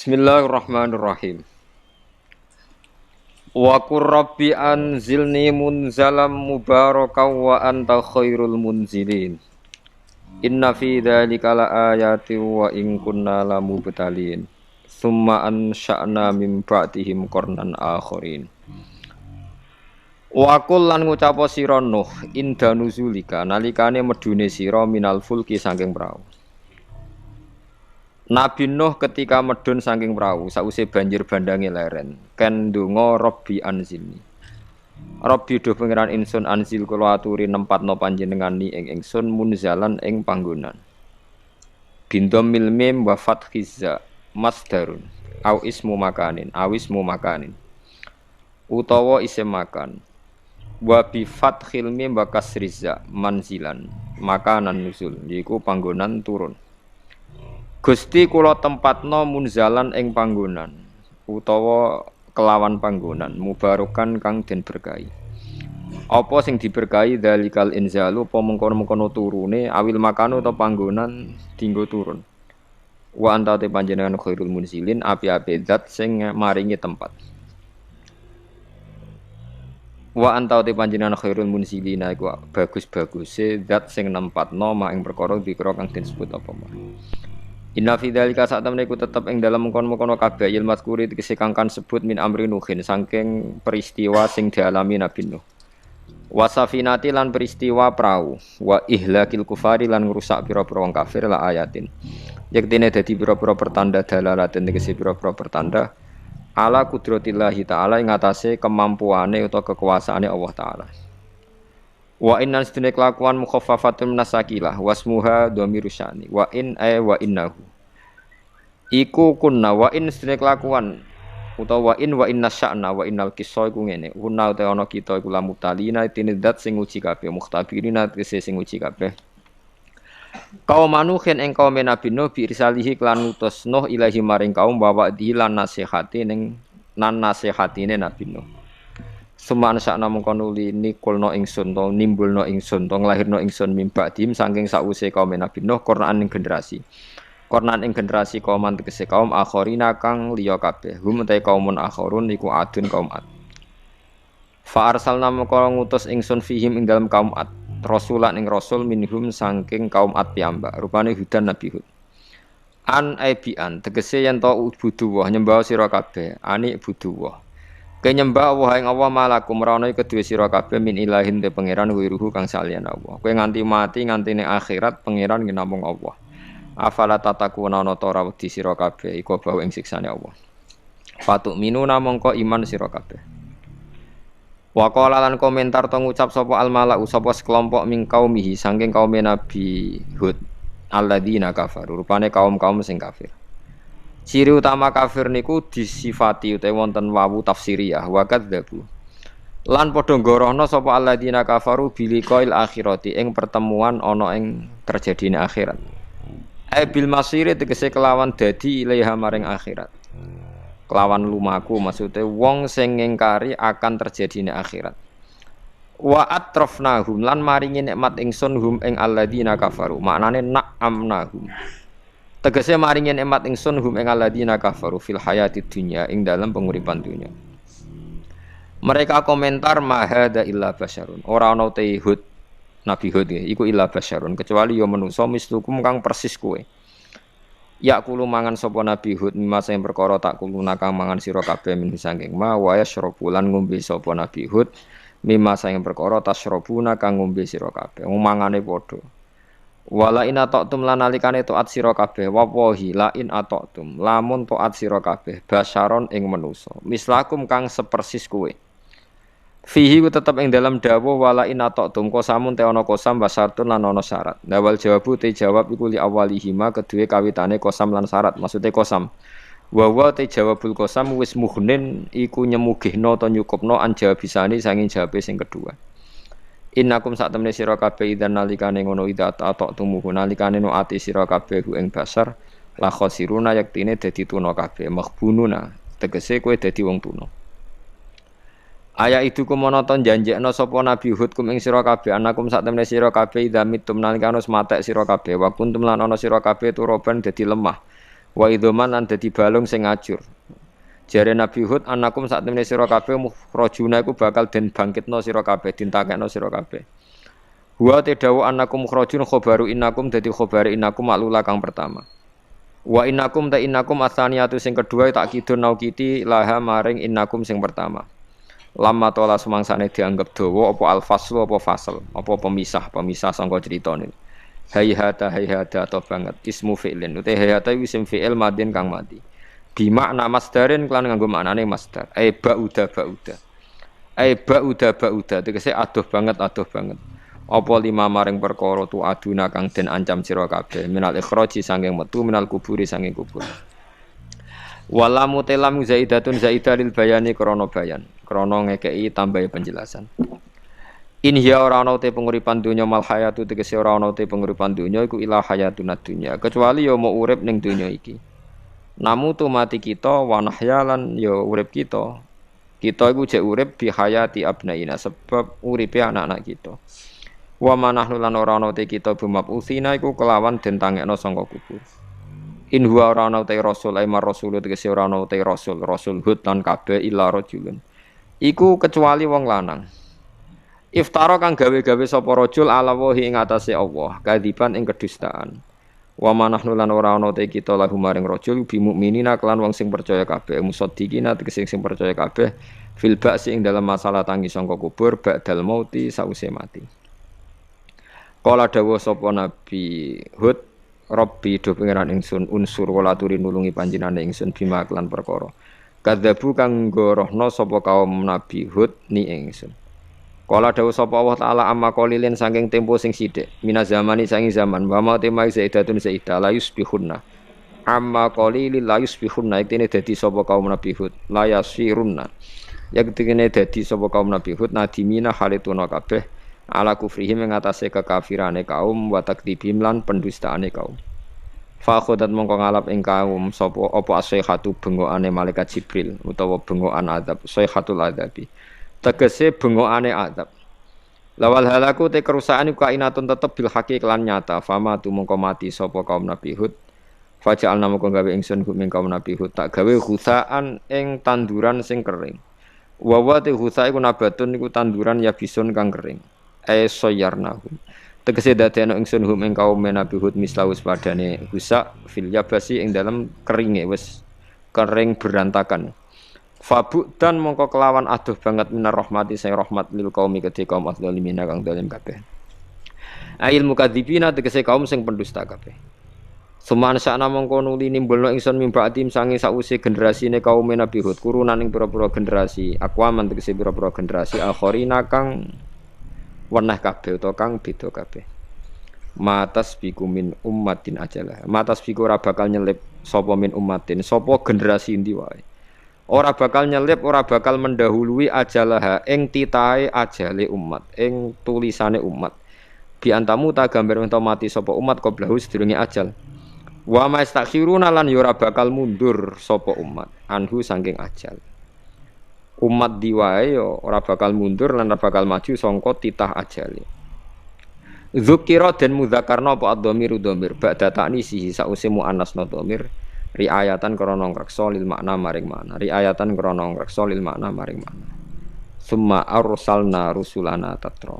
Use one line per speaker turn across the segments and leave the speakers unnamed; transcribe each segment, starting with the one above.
Bismillahirrahmanirrahim. Wa qur rabbi anzilni munzalam mubarakan wa anta khairul munzilin. Inna fi dzalika laayatin wa in kunna lamubtalin. Tsumma ansha'na min ba'dihim qarnan akharin. Wa qul lan ngucapa sira Nuh inda nuzulika nalikane medune sira minal fulki saking prau. Nabi Nuh ketika medun saking perahu sause banjir bandange leren ken ndonga Rabbi anzilni. Rabbi do pangeran ingsun anzil kula aturi nempatno panjenengan ni ing ingsun munzalan ing panggonan. Bindom mil mim wa fathiza masdarun au ismu makanin utawa isim makan wa bi fathil mim wa kasriza manzilan makanan nuzul yaiku panggonan turun. Gusti kula tempatno munzalan ing panggonan utawa kelawan panggonan mubarokan kang den berkahi. Apa sing diberkahi dalikal inzalu apa mengkono-mengkono turune awil makanu atau panggonan dinggo turun. Wa anta te panjenengan khairul munzilin api-api zat sing maringi tempat. Wa anta te panjenengan khairul munzilina iku bagus-baguse zat sing nempatno mak ing perkara dikira kang disebut apa mah. Inna fi dzalika sa'tamne iku tetep ing dalem mengkon-mengkono kabeh il mazkuri tegese kangkan sebut min amri nuhin saking peristiwa sing dialami Nabi Nuh. Wasafinati lan peristiwa prau wa ihlakil kufari lan ngrusak pira-pira wong kafir la ayatin. Yektene dadi pira-pira pertanda dalalaten tegese pira-pira pertanda ala kudratillahi taala ing atase kemampuane utawa kekuasaane Allah taala. Wa innan sedene kelakuan mukhaffafatun minasakilah wasmuha dhamiru sya'ni wa in wa innahu iku kunna wa in sedene kelakuan utawa wa inna sya'na wa innal qissa iku ngene kunna te ana kita iku lamutalina tinidat sing uji kabeh mukhtabirina tegese sing uji kabeh kaum manuhin ing kaum Nabi Nuh bi risalihi lan utus Nuh ilahi maring kaum bawa dilan nasihati ning nan nasihatine Nabi Nuh. Suman sakna mengko nuli nikulno ingsun to nimbulno ingsun to nglahirno ingsun mimba dim saking sause kaum Nabi Nuh Qur'an ing generasi. Qur'an ing generasi kaum tegese kaum akhirina kang liya kabeh. Hum ta kaumun akhirun iku adun kaum Ad. Fa arsalna mengko ngutus ingsun fihim ing dalem kaum Ad. Rasulan ing rasul minhum saking kaum Ad piyambak. Rupane Hudan Nabi Hud. An aibian tegese yen to buduwah nyembah sira kabeh. Ani buduwah. Kenyembah Allah ing Allah malakum ra ono kedue sira kabeh min ilahin te pangeran wiruhu kang salian Allah. Kowe nganti mati nganti ning akhirat pangeran ki namung Allah. Afala tatakuna ana ta ora wedi sira kabeh iku bawa ing siksane Allah. Fatuk minuna mongko iman sira kabeh. Wa qala lan komentar to ngucap sapa al mala'u sapa sekelompok ming kaumihi saking kaum Nabi Hud alladzina kafaru rupane kaum-kaum sing kafir. Ciri utama kafir niku disifati utawa wonten wawu tafsiriyah wa kadzabu. Lan padha ngorohna sapa alladzina kafaru biliqail akhirati ing pertemuan ana ing terjadine akhirat. Bil masiri tegese kelawan dadi ilaiha maring akhirat. Kelawan lumaku maksude wong sing ngingkari akan terjadine akhirat. Wa atrafnahum lan maringi nikmat ingsun hum ing alladzina kafaru. Maknane na'amnahum. Tegese maringi nikmat ingsun hum ing alladzina kafaru fil hayatid dunya ing dalam penguripan dunya. Mereka komentar mahada illa basyarun. Ora ana te Hud Nabi Hud iku illa basyarun kecuali ya manusa mislukum kang persis kowe. Ya kulo mangan sapa Nabi Hud mimasa ing perkara tak kuluna kang mangan sira kabeh min saking ma wa yashrabulan ngombe sapa Nabi Hud mimasa ing perkara tasyrabuna kang ngombe sira kabeh. Mangane padha. Wala in ata'tum lan nalikane taat sira kabeh wawahi la in ata'tum lamun taat sira kabeh basyaron ing manusa mislakum kang sepersis kowe fihi tetep ing dalam dawuh wala in ata'tum kosamun te ana kosam basartun lan ana syarat dawal jawabu te jawab iku li awalihima kedue kawitane kosam lan syarat maksude kosam wa te jawabul kosam wis mughnin iku nyemugihna ta nyukupna an jawabisani sanging jawabe sing kedua. Innakum sak temene sira kabeh idzan nalikane ngono idza ta'tumuhu nalikane no ati sira kabeh ing basar la khosiruna yaktine dadi tuna kabeh maghbununa tegese kowe dadi wong tuna. Aya itu kumono ton janjekno sapa Nabi Hud kum ing sira kabeh anakum sak temene sira kabeh idza mitum nalikane matek sira kabeh wa kuntum lan ana sira kabeh turoban dadi lemah Wa idhoman lan dadi balung sing ngajur. Jare Nabi Hud anakum sak temene sira kabeh mukhrajuna iku bakal den bangkitno sira kabeh, dintakekno sira kabeh. Wa tedawu anakum mukhrajun khobaru innakum dadi khobare innakum maklula kang pertama. Wa innakum ta innakum atsaniyatu sing kedua tak kidun naukiti laha maring innakum sing pertama. Lama tola semangsane dianggap dawa apa al-faslu apa fasal, apa pemisah sangka critane. Hayhata atau banget ismu fi'lin uta hayhata isim fi'il madin kang mati. Bi makna masdarin kelan nganggo maknane masdar. Ba'uda. Ba'uda tegese adoh banget. Apa lima maring perkara tu aduna kang den ancam sira kabeh minal ikhraji sanging metu minal kuburi sanging kubur. Walamu telam zaidatun zaidah lil bayani krana bayan. Krana ngekeki tambahi penjelasan. In hiya ora ana te penguripan donya mal hayatu tegese ora ana te penguripan donya iku ila hayatun dunya kecuali ya mau urip ning donya iki. Namu tu mati kita wa nahyalan ya urip kita. Kita iku jek urip bi hayati abnaina sebab uripe anak-anak kita. Wa manahnu lan ora ana te kita bumab usina iku kelawan den tangekno sangka kubur. In huwa ora ana te rasul ai mar rasul tegese ora ana te rasul Hud lan kabeh illa rajulun. Iku kecuali wong lanang. Iftara kang gawe-gawe sapa rajul ala wahi ing atase Allah, kadiban ing kedustaan. Wa manahnu lan ora ana te kita lahu maring rajul bi mukminina kelan wong sing percaya kabeh, musaddiqina tegese sing percaya kabeh fil ba'si ing dalam masalah tangi sangka kubur ba'dal mauti sause mati. Kala dawuh sapa Nabi Hud, Rabbi do pangeran ingsun unsur wala turi nulungi panjenengan ingsun bima kelan perkara. Kadzabu kang gorohno sapa kaum Nabi Hud ni ingsun. Kala dawuh sapa Allah taala amma qalilin saking tempo sing sithik minaz zamani saking zaman wa ma tema zaidatun zaidah la yusbihunna amma qalilil la yusbihunna iktene dadi sapa kaum Nabi Hud la yasirunna iktene dadi sapa kaum Nabi Hud nadimina halituna kabeh ala kufrihim ing atase kekafirane kaum wa takdibim lan pendustaane kaum fa khodat mongko ngalap ing kaum sapa apa asihatu bengokane malaikat Jibril utawa bengokan azab sayhatul adzabi tegese bengokane adab. Lawal halaku te kerusakan iku kainatun tetep bil haqi kelan nyata. Fama tu mongko mati sapa kaum Nabi Hud. Faja'alna mongko gawe ingsun hum kaum Nabi Hud tak gawe khusaan ing tanduran sing kering. Wa wa te khusa iku nabatun iku tanduran ya bisun kang kering. Soyarnahu. Tegese dadekno ingsun hum ing kaum Nabi Hud mislawus padane khusa fil yabasi ing dalam keringe wis kering berantakan. Fabu dan mongko kelawan aduh banget minar rahmati sing rahmat lil qaumi kedhe kaum adzalimin kang zalim kabeh. Ail mukadzibina tegese kaum sing pendusta kabeh. Suman sakna mongko nuli nimbulno ingsun mimbatim sange sause generasine kaum Nabi Hud kurunan ing pira-pira generasi akwaman tegese pira-pira generasi akhirina kang weneh kabeh utawa kang beda kabeh. Matas biku min ummatin ajalah. Matas biku ora bakal nyelip sapa min ummatin sapa generasi endi wae. Ora bakal nyelip, ora bakal mendahului ajalah ing titahe ajale umat, ing tulisane umat. Bi antamu ta gambar ento mati sapa umat qablahu sedurunge ajal. Wa mastakhiruna lan ora bakal mundur sapa umat anhu saking ajal. Umat diwae yo ora bakal mundur lan ora bakal maju sangka titah ajale. Dzukira den mudzakarna apa ad-dhamiru dhamir ba'da ta'nisi sause muannasna dhamir. Riayatan krana ngreksa lil makna maring makna riayatan krana ngreksa lil makna maring makna summa arsalna rusulana tatra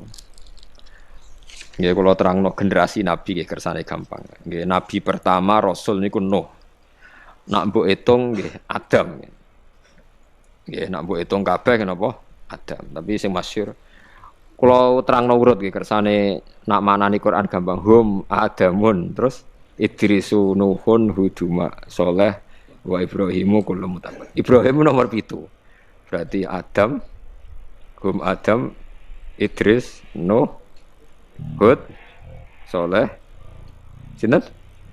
nggih kula terangno generasi nabi nggih kersane gampang nggih nabi pertama rasul niku Nuh nak mbok hitung nggih Adam nggih nak mbok hitung kabeh napa Adam tapi sing masyhur kula terangno urut nggih kersane nak manani Quran gampang hum Adamun terus Idrisu Nuhun Huduma Soleh wa Ibrahimu kullu mutabak. Ibrahim nomor 7. Berarti Adam Adam Idris Nuh Hud Soleh sinten?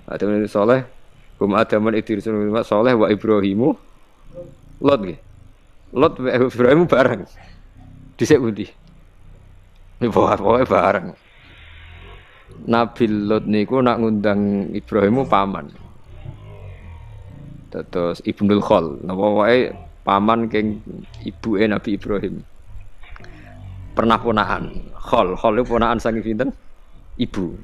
Adam Soleh Adam Idris Nuh Soleh wa Ibrahimu Lot nggih. Lot wa Ibrahim bareng. Dhisik pundi? Pokoke bareng. Nabi Lot niku nak ngundang Ibrahimu paman. Terus Ibnul Khol, napa wae paman keng ibuke Nabi Ibrahim. Pernah ponakan. Khol itu ponakan saking pinten? Ibu.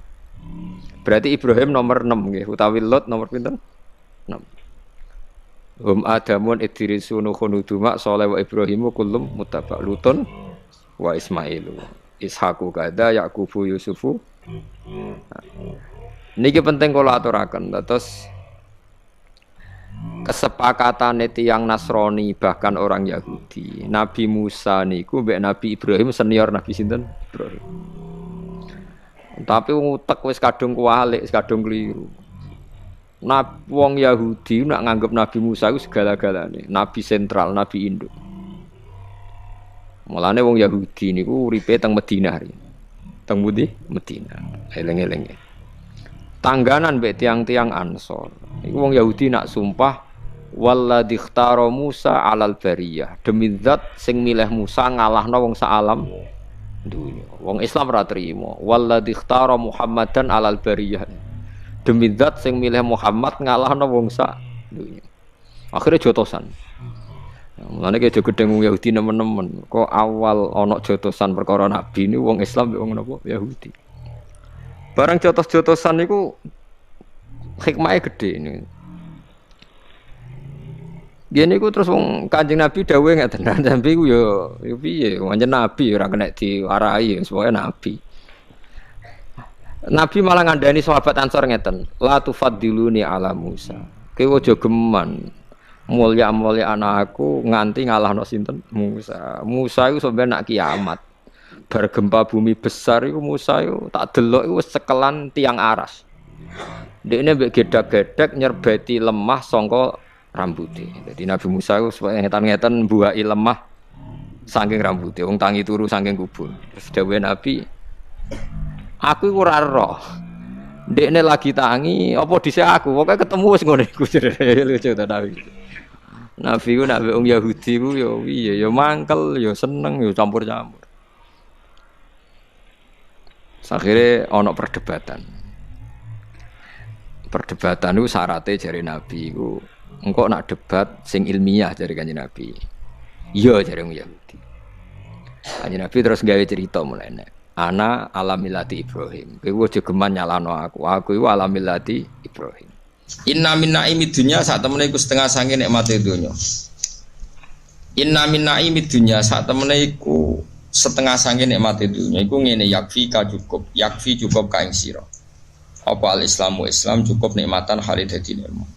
Berarti Ibrahim nomor 6 nggih, utawi Lot nomor pinten? Adamun Idrisu Nuhun Huduma Saleh wa Ibrahimu kullum muttaba Lutun wa Ismailu Ishaqu kada Yaqubu Yusufu. Niki penting kula aturaken. Terus kesepakatan tiyang Nasrani bahkan orang Yahudi. Nabi Musa niku mbek Nabi Ibrahim senior Nabi sinten? Ibrahim. Tapi utek wis kadung kualik, wis kadung keliru. Wong Yahudi nak nganggep Nabi Musa itu segala-galane, nabi sentral, nabi induk. Mulane wong Yahudi niku uripe teng Madinah ri. Teng pundi? Madinah. Eleng-eleng. Tangganan mbek tiang-tiang Ansor. Iku wong Yahudi nak sumpah walladzi ikhtara Musa 'alal bariyah. Demi zat sing milih Musa ngalahno wong saalam dunya. Wong Islam ora trimo. Walladzi ikhtara Muhammadan 'alal bariyah. Demi zat sing milih Muhammad ngalahno wong sak dunya. Akhire jotosan. Mulane ki aja gedeng wong Yahudi nemen-nemen. Kok awal ana jotosan perkara nabi ni wong Islam mbek wong napa Yahudi. Barang jotos-jotosan niku hikmahe gedhe niku. Yen niku terus wong Kanjeng Nabi dawuhe ngeten. Nabi ku yo piye? Wong nabi ora kena diwarai, pokoke nabi. Nabi malah ngandani sahabat Ansor ngeten, la tufaddiluni ala Musa. Kowe aja geman mulya-mulya anakku nganti ngalahno sinten Musa. Musa iku sampe nak kiamat. Bar gempa bumi besar iku Musa iku tak delok iku wis cekelan tiang aras. Dekne mbek gedak-gedek nyerbeti lemah sangka rambuté. Dadi Nabi Musa iku ngetan-ngetan mbuaki lemah saking rambuté. Wong tangi turu saking kubur. Terus dawuhe Nabi, aku iku ora roh. Ndekne lagi tangi apa dhisik aku, pokoke ketemu wis ngono iku. Lucu ta Nabi. Nabi ku nek wong Yahudi ku ya piye, ya mangkel, ya seneng, ya campur-campur. Akhire ana perdebatan. Perdebatan itu syaratnya jare Nabi ku engko nak debat sing ilmiah jare Kanjeng Nabi. Iya jare wong Yahudi. Kanjeng Nabi terus gawe cerita mulane. Ana alamilati Ibrahim. Kowe aja geman nyalano aku. Aku iku alamilati Ibrahim. Inna min naimid dunya sak temene iku setengah sange nikmate donya. Inna min naimid dunya sak temene iku setengah sange nikmate donya. Iku ngene yakfi ka cukup. Yakfi cukup ka ing sira. Apa al-islamu Islam cukup nikmatan halid dadi nikmat.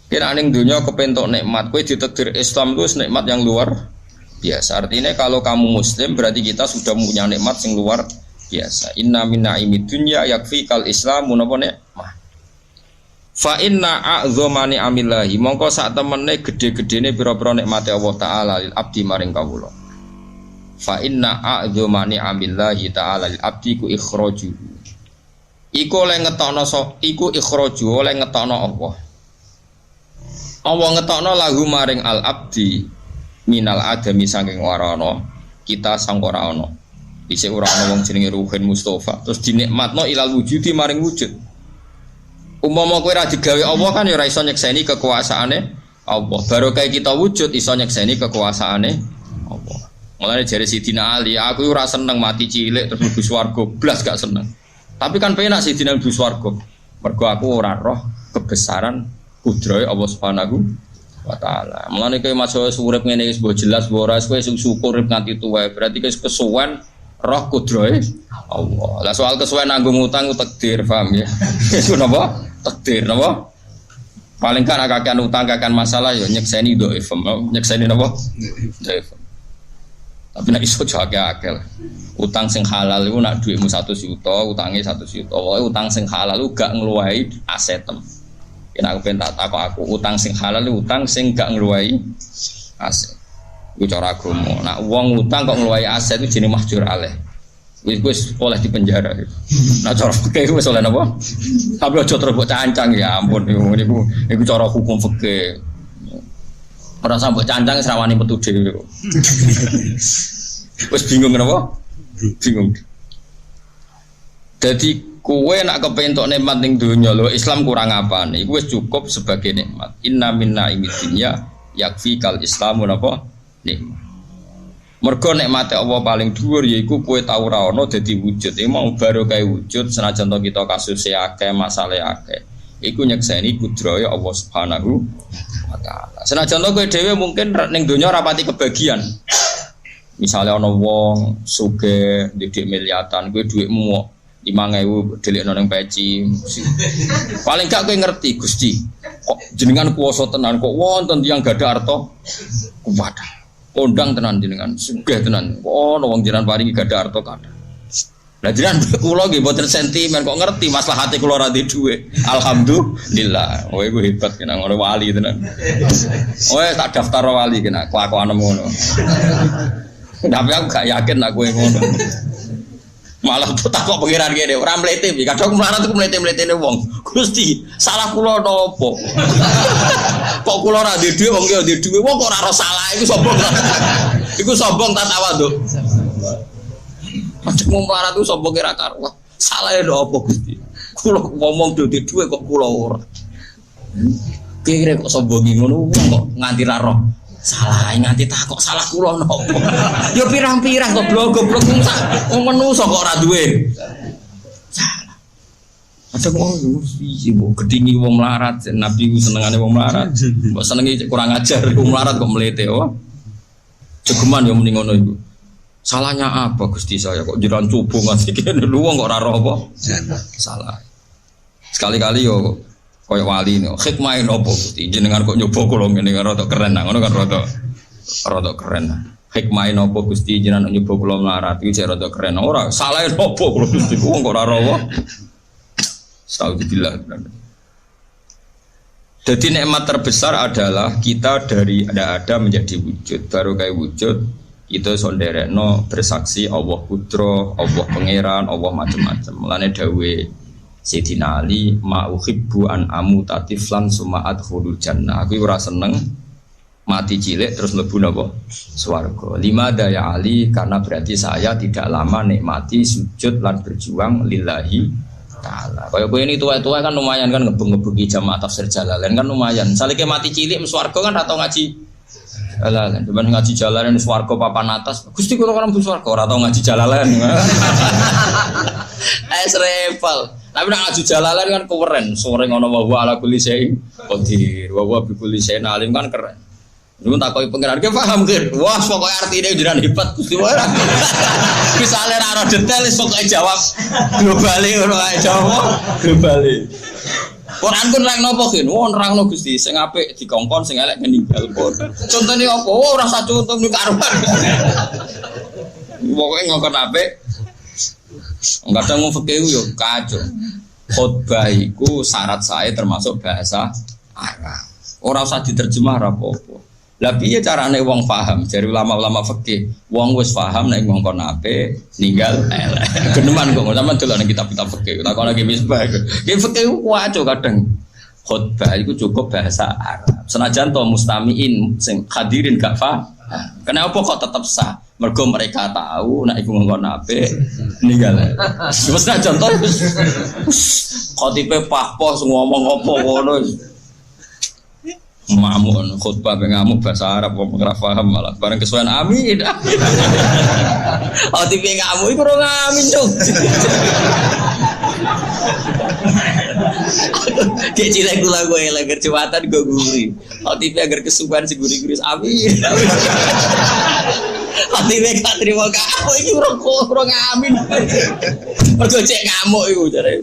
Kira ning donya kepentok nikmat, kowe ditakdir Islam itu nikmat yang luar biasa. Artinya kalau kamu muslim berarti kita sudah punya nikmat yang luar biasa. Inna min naimid dunya yakfi kal islamu napa nikmah. Fa inna a'dhama ni'amillahi mongko sak temene gedhe-gedhene pira-pira nikmate Allah taala lil abdi maring kawula. Fa inna a'dhama ni'amillahi taala lil abdi ku ikhraju. Iku oleh ngetokno iku ikhraju oleh ngetokno Allah. Allah ngetokno lahu maring al abdi minal adami saking ora ana kita sang ora ana dhisik ora ana wong jenenge Ruhin Mustafa terus dinikmatno ilal wujudi maring wujud. Umpama kowe ra digawe Allah kan ya ora iso nyekseni kekuasaane Allah. Barokah kita wujud iso nyekseni kekuasaane Allah. Mulane jare Sidina Ali, aku ora seneng mati cilik terus mlebu swarga, blas gak seneng. Tapi kan penak Sidina mlebu swarga. Mergo aku ora roh kebesaran kudrahe Allah Subhanahu wa ta'ala. Mulane kowe masuk urip ngene wis mbok jelas mbok ora kowe syukur urip nganti tuwa berarti kowe kesuwen roh kudrahe Allah. Lah soal kesuwen nanggung utang ku takdir, paham ya? Iku napa? Takdir napa? Paling kan akakan utang kakan masalah ya nyekseni dhaif, nyekseni napa? Dhaif. Tapi nek iso jake akeh. Utang sing halal iku nak dhuwitmu 100 juta, utange 100 juta. Pokoke utang sing halal ku gak ngluwahi asetem. Yen aku pengen tak takok aku utang sing halal utang sing gak ngluwahi aset. Iku cara agama. Nek wong utang kok ngluwahi aset itu jenenge mahjur alaih. Wis oleh di penjara. Nah cara fikih wis oleh napa? Tapi aja terus mbok cancang ya ampun niku cara hukum fikih. Ora sampe cancang wis rawani metu dhewe. Wis bingung napa? Bingung. Jadi kowe nak kepentok nikmat ning donya lho Islam kurang apane? Iku wis cukup sebagai nikmat. Inna minna imidinya yakfi kal islamu napa? Nikmat. Mergo nikmate Allah paling dhuwur yaiku kowe tau ora ana dadi wujud. Mau baru kae wujud senajan to kita kasus akeh, masalah akeh.
iku nyekseni kudrahe Allah Subhanahu wa taala. Senajan to kowe dhewe mungkin ning donya rapati kebagian. Misalnya ana wong sugih ndek miliatan, kowe dhuwitmu 5.000 delikno ning peci. Paling gak kowe ngerti Gusti, kok jenengan kuwasa tenan kok wonten tiyang gadah harta kuwat. Kondang tenan jenengan, sugih tenan. Ono wong jenengan paringi gadah harta kathah. Lah jenengan kula nggih mboten sentimen kok ngerti maslahate kula ra ndek dhuwit. Alhamdulillah. Kowe iku hebat kena ngono wali tenan. Kowe tak daftar wali kena kelakuanmu ngono. Tapi aku gak yakin nak kowe ngono. Malah tak kok pengiran kene ora mlete iki. Kadang melarat ku mlete-mletene wong. Gusti, salah kula napa? Kok kula ra ndek dhuwit wong ki ndek dhuwit. Wong kok ora salah iku sombong. Iku sombong ta tawaduk. Macam melarat ku sombong kira karuan. Salah ya apa Gusti? Kula ngomong ndek dhuwit kok kula ora. Kira kok sombongi ngono wong kok nganti ra roh. Salah nganti tak kok salah kula napa? Ya pirang-pirang goblok-goblok wong menungso kok ora duwe. Salah. Ada wong iki mbok gedhingi wong melarat, Nabi ku senengane wong melarat. Mbok senengi kurang ajar wong melarat kok mlete oh. Jegeman ya muni ngono iku. Salahnya apa Gusti saya kok jiran coba nganti kene wong kok ora roh apa? Salah. Sekali-kali yo koyo wali no, hikmah nopo Gusti jenengan kok nyoba kula ngene rada keren ngono kan rada keren. Hikmah nopo Gusti jenengan nyoba kula melarat iki rada keren. Ora salah nopo kula Gusti wong kok ora rawa. Astagfirullah. Jadi nikmat terbesar adalah kita dari ada menjadi wujud. Baru kayak wujud itu sonderekno bersaksi Allah Putra, Allah Pangeran, Allah macam-macam. Mulane dawe Sayyidina Ali ma'uhibbu an amutatiflan suma'at khulul jannah. Aku ora seneng mati cilik terus mlebu napa swarga. Lima daya Ali karena berarti saya tidak lama nikmati sujud lan berjuang lillahi taala. Kaya kowe ini tua-tua kan lumayan kan ngebeng-ngebengi jamaah tafsir Jalalain kan lumayan. Salike mati cilik mlebu swarga kan ora tau ngaji Jalalain. Cuman ngaji Jalalain swarga papan atas. Gusti kula kan mlebu swarga ora tau ngaji Jalalain. Repal. Tapi nak ngaji Jalalain kan keren, sore ngono wa ala kulli syai'in qadir, wa bi kulli syai'in alim kan keren. Niku takoki pengiran ki paham kan? Wah, pokoke artine jenengan hebat Gusti wae. Misale ra ora detail wis pokoke jawab globale ngono ae jawab globale. Quran pun rek napa kin? Wong nerangno Gusti, sing apik dikongkon, sing elek ninggal pun. Contone apa? Oh, ora sak contoh niku karuan. Pokoke ngongkon apik. Kadang mau fikih yo kacau. Khotbah iku syarat saya termasuk bahasa Arab. Ora usah diterjemah ra apa-apa. Lah piye carane wong paham? Jare ulama-ulama fikih, wong wis paham nek ngongkon apik ninggal elek. Geneman kok sampean delok nang kitab-kitab fikih. Takon lagi misbah. Ki fikih ku kacau kadang. Khotbah iku cukup bahasa Arab. Senajan to mustamiin sing hadirin gak paham. Kenapa kok tetap sah? Mergo mereka tahu nek iku ngongkon apik ninggal. Wis nak contoh khotibe pahpos ngomong apa ngono. Mamun khutbah pe ngamuk bahasa Arab kok ora paham malah bareng kesuwen amin. Khotibe ngamuk iku ora ngamin cuk. Kayak cilek kula gue lagi Jumatan gue guri. Khotibe agar kesuwen si guri-guri amin. Hati mereka terima kamu ini kurang amin. Mergo cek ngamuk iku jare.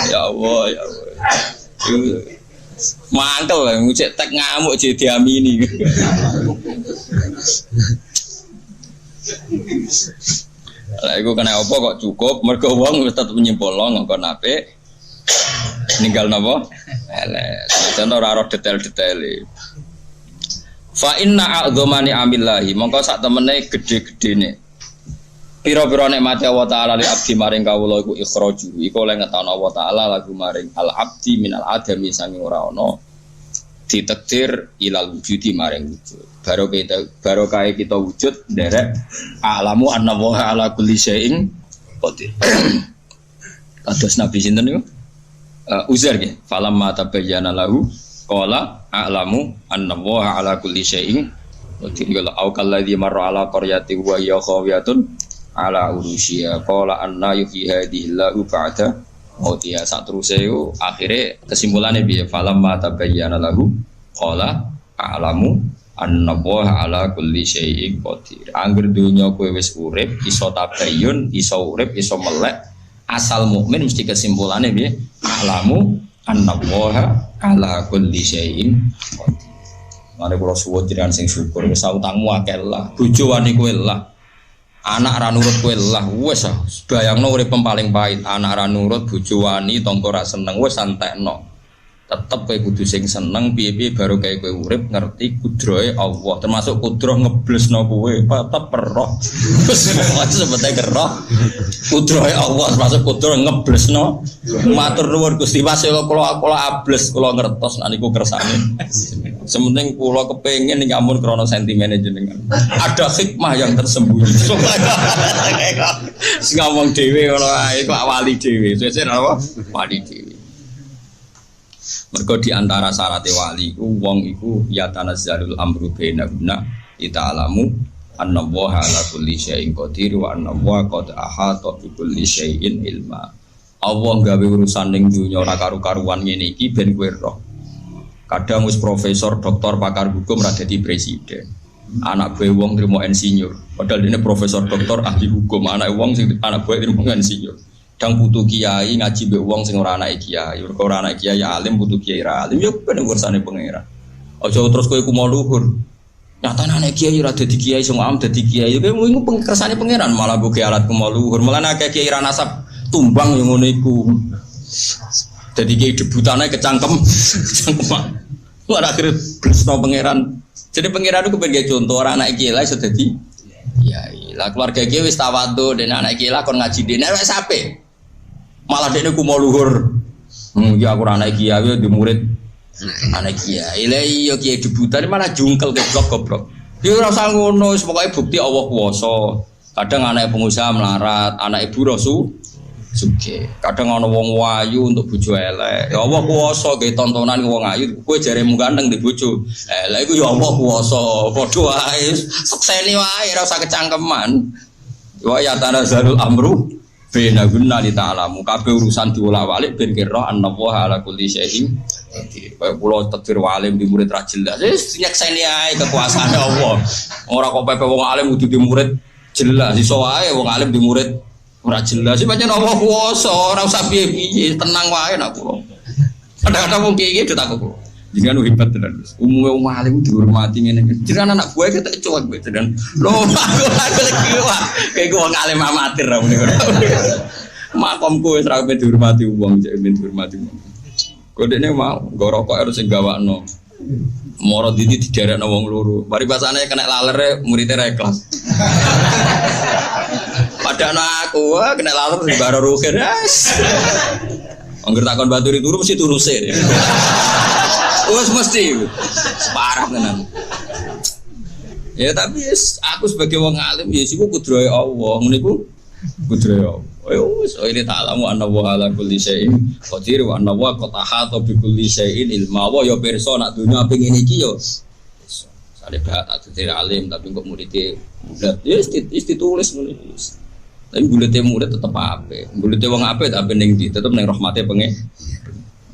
Ya Allah, ya Allah. Mangkel lah ngucek tek ngamuk jadi diamini. Lah iku kena apa kok cukup mergo wong wis tetep nyimpulno ngongkon apik. Ninggal napa? Elek. Contoh ora detail-detaile. Fa inna a'dzamani amillahi mongko sak temene gedhe-gedhene pira-pira nikmate Allah taala li abdi maring kawula iku ikhraju iku oleh ngetokno Allah taala lagu maring al abdi minal adami sanging ora ana ditakdir ilal wujudi maring wujud barokah kita wujud nderek a'lamu anna wa ala kulli syai'in qadir. Kados Nabi sinten niku Uzair nggih falamma tabayyana lahu qala a'lamu annallaha ala kulli syai'in qadir. Au kalladzi marra ala qaryatin wa hiya khawiyatun ala urushiha qala anna yuhyi hadhihi Allahu ba'da Oh dia saat terus itu akhirnya kesimpulannya biar falam mata bayyana lahu qala a'lamu annallaha ala kulli syai'in qadir. Angger dunya kowe wis urip iso tabayyun, iso urip, iso melek. Asal mukmin mesti kesimpulannya piye? A'lamu annallaha ala kulli syai'in qadir. Mare kula suwun jenengan sing syukur wis utangmu akeh lah. Bojo wani kowe lah. Anak ra nurut kowe lah wis bayangno urip paling pahit. Anak ra nurut, bojo wani, tangga ra seneng wis santekno. Tetep kowe kudu sing seneng piye-piye baru kae kowe urip ngerti kudrahe Allah termasuk kudrah ngeblesno kowe tetep roh wis sebete roh kudrahe Allah termasuk kudrah ngeblesno matur nuwun Gusti Mas kula ables kula ngertos nek niku kersane sementing kula kepengin nyamun krana sentimene jenengan ada hikmah yang tersembunyi sing ngomong dhewe ngono ae kok wali dhewe sesuk apa wali dhewe. Mergo di antara syarat wali iku wong iku ya tanazzalul amru bainahunna ita'lamu annallaha ala kulli syai'in qadir wa annallaha qad ahata bi kulli syai'in ilma. Allah gawe urusan ning dunya ora karu-karuan ngene iki ben kowe roh. Kadang wis profesor, doktor, pakar hukum ra dadi presiden. Anak gue wong trimo insinyur. Padahal dene profesor, doktor, ahli hukum. Anak wong sing anak gue trimo insinyur. Dang putu kiai ngaji mbek wong sing ora anake kiai, ora anake kiai alim putu kiai ra alim yo ben urusanane pangeran. Aja terus kowe ku mau luhur. Nyatane anake kiai ora dadi kiai sing am dadi kiai. Kowe iku pengkersane pangeran malah mbok alat ku mau luhur. Malah akeh kiai ra nasab tumbang yo ngono iku. Dadi kiai debutane kecangkem. Ora akhir blesno pangeran. Jadi pangeran iku pengen contoh ora anake kiai lah iso dadi kiai. Lah keluarga kiai wis tawadhu dene anake kiai lah kon ngaji dene wis apik. Malah dekne ku mau luhur. Ya aku anak kiai yo di murid anak kiai. Lah iya kiai debutan malah jungkel goblok. Ya ora usah ngono, pokoke bukti Allah kuwasa. Kadang anak pengusaha melarat, anak ibu rasu sugih. Kadang ana wong wayu untuk bojo elek. Ya Allah kuwasa ge tontonan wong ayu, kowe jaremu ganteng di bojo. Lah iku ya Allah kuwasa. Padha wae sekseni wae ora usah kecangkeman. Wa ya tanazzalul amru bena guna li ta'lamu kabeh urusan diwolak-walik ben kira annallaha ala kulli syai'in qadir. Kaya kula takdir walim di murid ra jelas. Wis nyekseni ae kekuasaane Allah. Ora kok pepe wong alim kudu di murid jelas. Iso wae wong alim di murid ora jelas. Iki pancen Allah kuwasa, ora usah piye-piye, tenang wae nak kula. Kadang-kadang wong kiye iki ditakok kula. Jangan hebat tenan. Umume wong alim dihormati ngene. Jenengan anak buah kita cuek mbek tenan. Lho aku lagi wae. Kayak wong alim amatir ra ngene. Makomku wis ra dihormati wong, jek dihormati wong. Kodene mau nggo rokok harus sing gawakno. Moro didi diderekno wong loro. Mari pasane kena lalere muridé ra ikhlas. Padahal aku kena laler sing baro rugen. Angger takon baturi turu mesti turuse. Wes mesti parah tenan. Ya tapi aku sebagai wong alim ya siku kudrahe Allah, ngene iku kudrahe Allah. Wes ini ta'lamu anna wa ala kulli syai'in qadir wa anna wa qad ahata bi kulli syai'in ilma. Wa ya pirsa nak dunya ping ngene iki yo. Sale bahat dadi alim tapi kok muridé bulat ya ditulis ngene iki. Tapi bulete murid tetep apik. Bulete wong apik tapi ning ndi tetep ning rahmate pengen.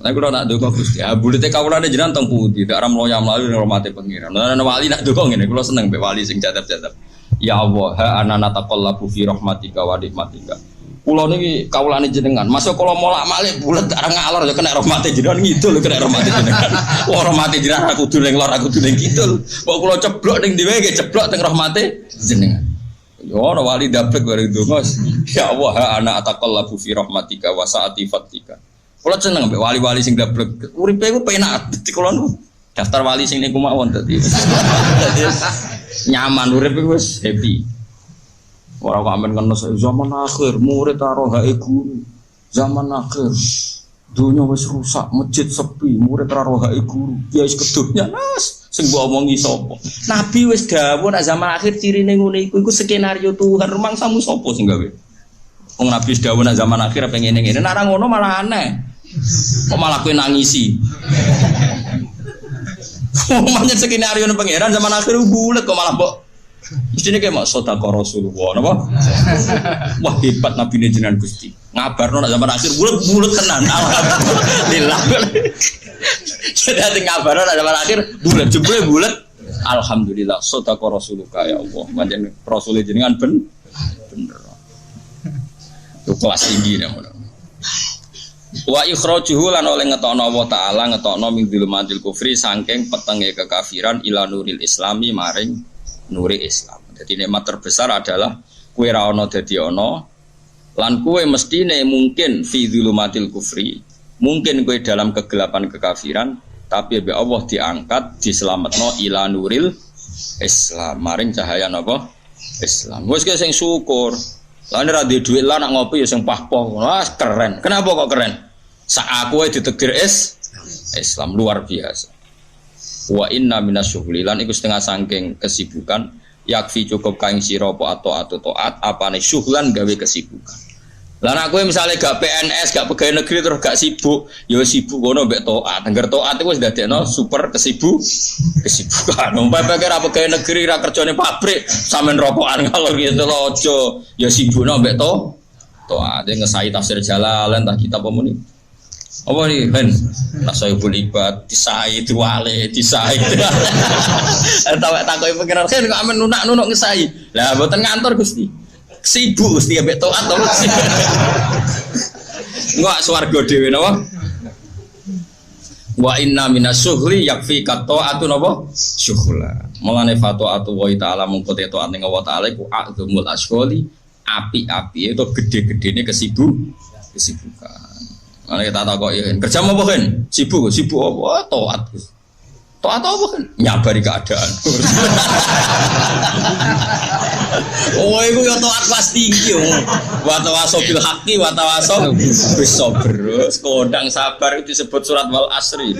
Nek kula nak ndonga Gusti, bulete kawulane jenengan teng pundi? Dak ram loya mlayu ning rahmate pengiran. Nek wali nak ndonga ngene, kula seneng mbek wali sing jatep-jatep. Ya Allah, ha anana taqallabu fi rahmatika wa nikmatika. Kula niki kawulane jenengan, masuk kula molak-malik bulet dak ngalor ya kena rahmate jenengan ngidul kena rahmate jenengan. Wah rahmate jenengan aku kudu ning lor aku kudu ning kidul. Kok kula ceblok ning dhewe nggih ceblok teng rahmate jenengan. Ya ora wali dablek bareng ndonga. Ya Allah, ha ana taqallabu fi rahmatika wa sa'ati fatika. Kalau seneng mbek wali-wali sing dablek, uripe iku penak. Dadi kula nu daftar wali sing niku mawon dadi. Dadi nyaman urip iku wis happy. Ora kok amen kena zaman akhir murid karo hae guru. Zaman akhir dunia wis rusak, masjid sepi, murid karo hae guru. Ya wis kedunya nas sing mbok omongi sapa. Nabi wis dawuh nek zaman akhir cirine ngene iku skenario Tuhan rumangsamu sapa sing gawe. Wong Nabi wis dawuh nek zaman akhir pengen ngene. Nek ora ngono malah aneh. Kok malah kowe nangisi. Omongnya skenario nang pangeran zaman akhir bulet kok malah mbok Mestine kayak mak sedekah Rasulullah napa? Wah hebat Nabi jenengan Gusti. Ngabarno nek zaman akhir bulet tenan. Alhamdulillah. Jadi ngabarno nek zaman akhir jebule bulet. Alhamdulillah sedekah Rasulullah ya Allah. Pancen Rasul jenengan bener. Itu kelas tinggi namanya. Wa ikhrajuhu lan oleh ngetokno Allah taala ngetokno min dzulumatil kufri saking petenge kekafiran ila nuril islami maring nuri Islam. Jadi nikmat terbesar adalah kowe ra ono dadi ono lan kowe mestine mungkin fi dzulumatil kufri, mungkin kowe dalam kegelapan kekafiran tapi be Allah diangkat diselametno ila nuril Islam maring cahaya napa Islam. Wis ke sing syukur. Lah nek ra duwe dhuwit lah nak ngopi ya sing pah-poh. Wah keren. Kenapa kok keren? Sak aku wae ditegir Islam luar biasa. Wa inna minasyughli lan iku setengah saking kesibukan yakfi cukup kaing sira apa atau taat apane syughlan gawe kesibukan. Lah nek kowe misale gak PNS gak pegawai negeri terus gak sibuk ya sibuk ngono mbek taat. Angger taat iku wis dadekno super kesibukan. Umpama ra pegawai negeri ra kerjane pabrik sampean rokokan kalau gitu lho aja ya sibukno mbek taat. Ngesai tafsir Jalalain tah kitab apa muni? Apa nih kan? Nasaibul ibad, disai, diwale, disai. Tahu takoi pengiran kan? Kau aman nunak ngesai. Lah, buatan ngantor Gusti. Sibuk Gusti ambek taat to. Enggak swarga dhewe napa? Wa inna minasyughli yakfi qata'atu napa? Syughla. Mulane fataatu wa ta'ala mungko taat ning Allah taala iku a'dzamul asyghali, api-api itu gede-gedene kesibukan. Ana kita takoki kerja apa kan? Sibuk apa? Taat. Taat apa kan? Nyabari keadaan. Oh iku ya taat kelas tinggi yo. Wa tawasaw bil haqqi wa tawasaw bis sabr. Kodang sabar itu disebut surat wal asri.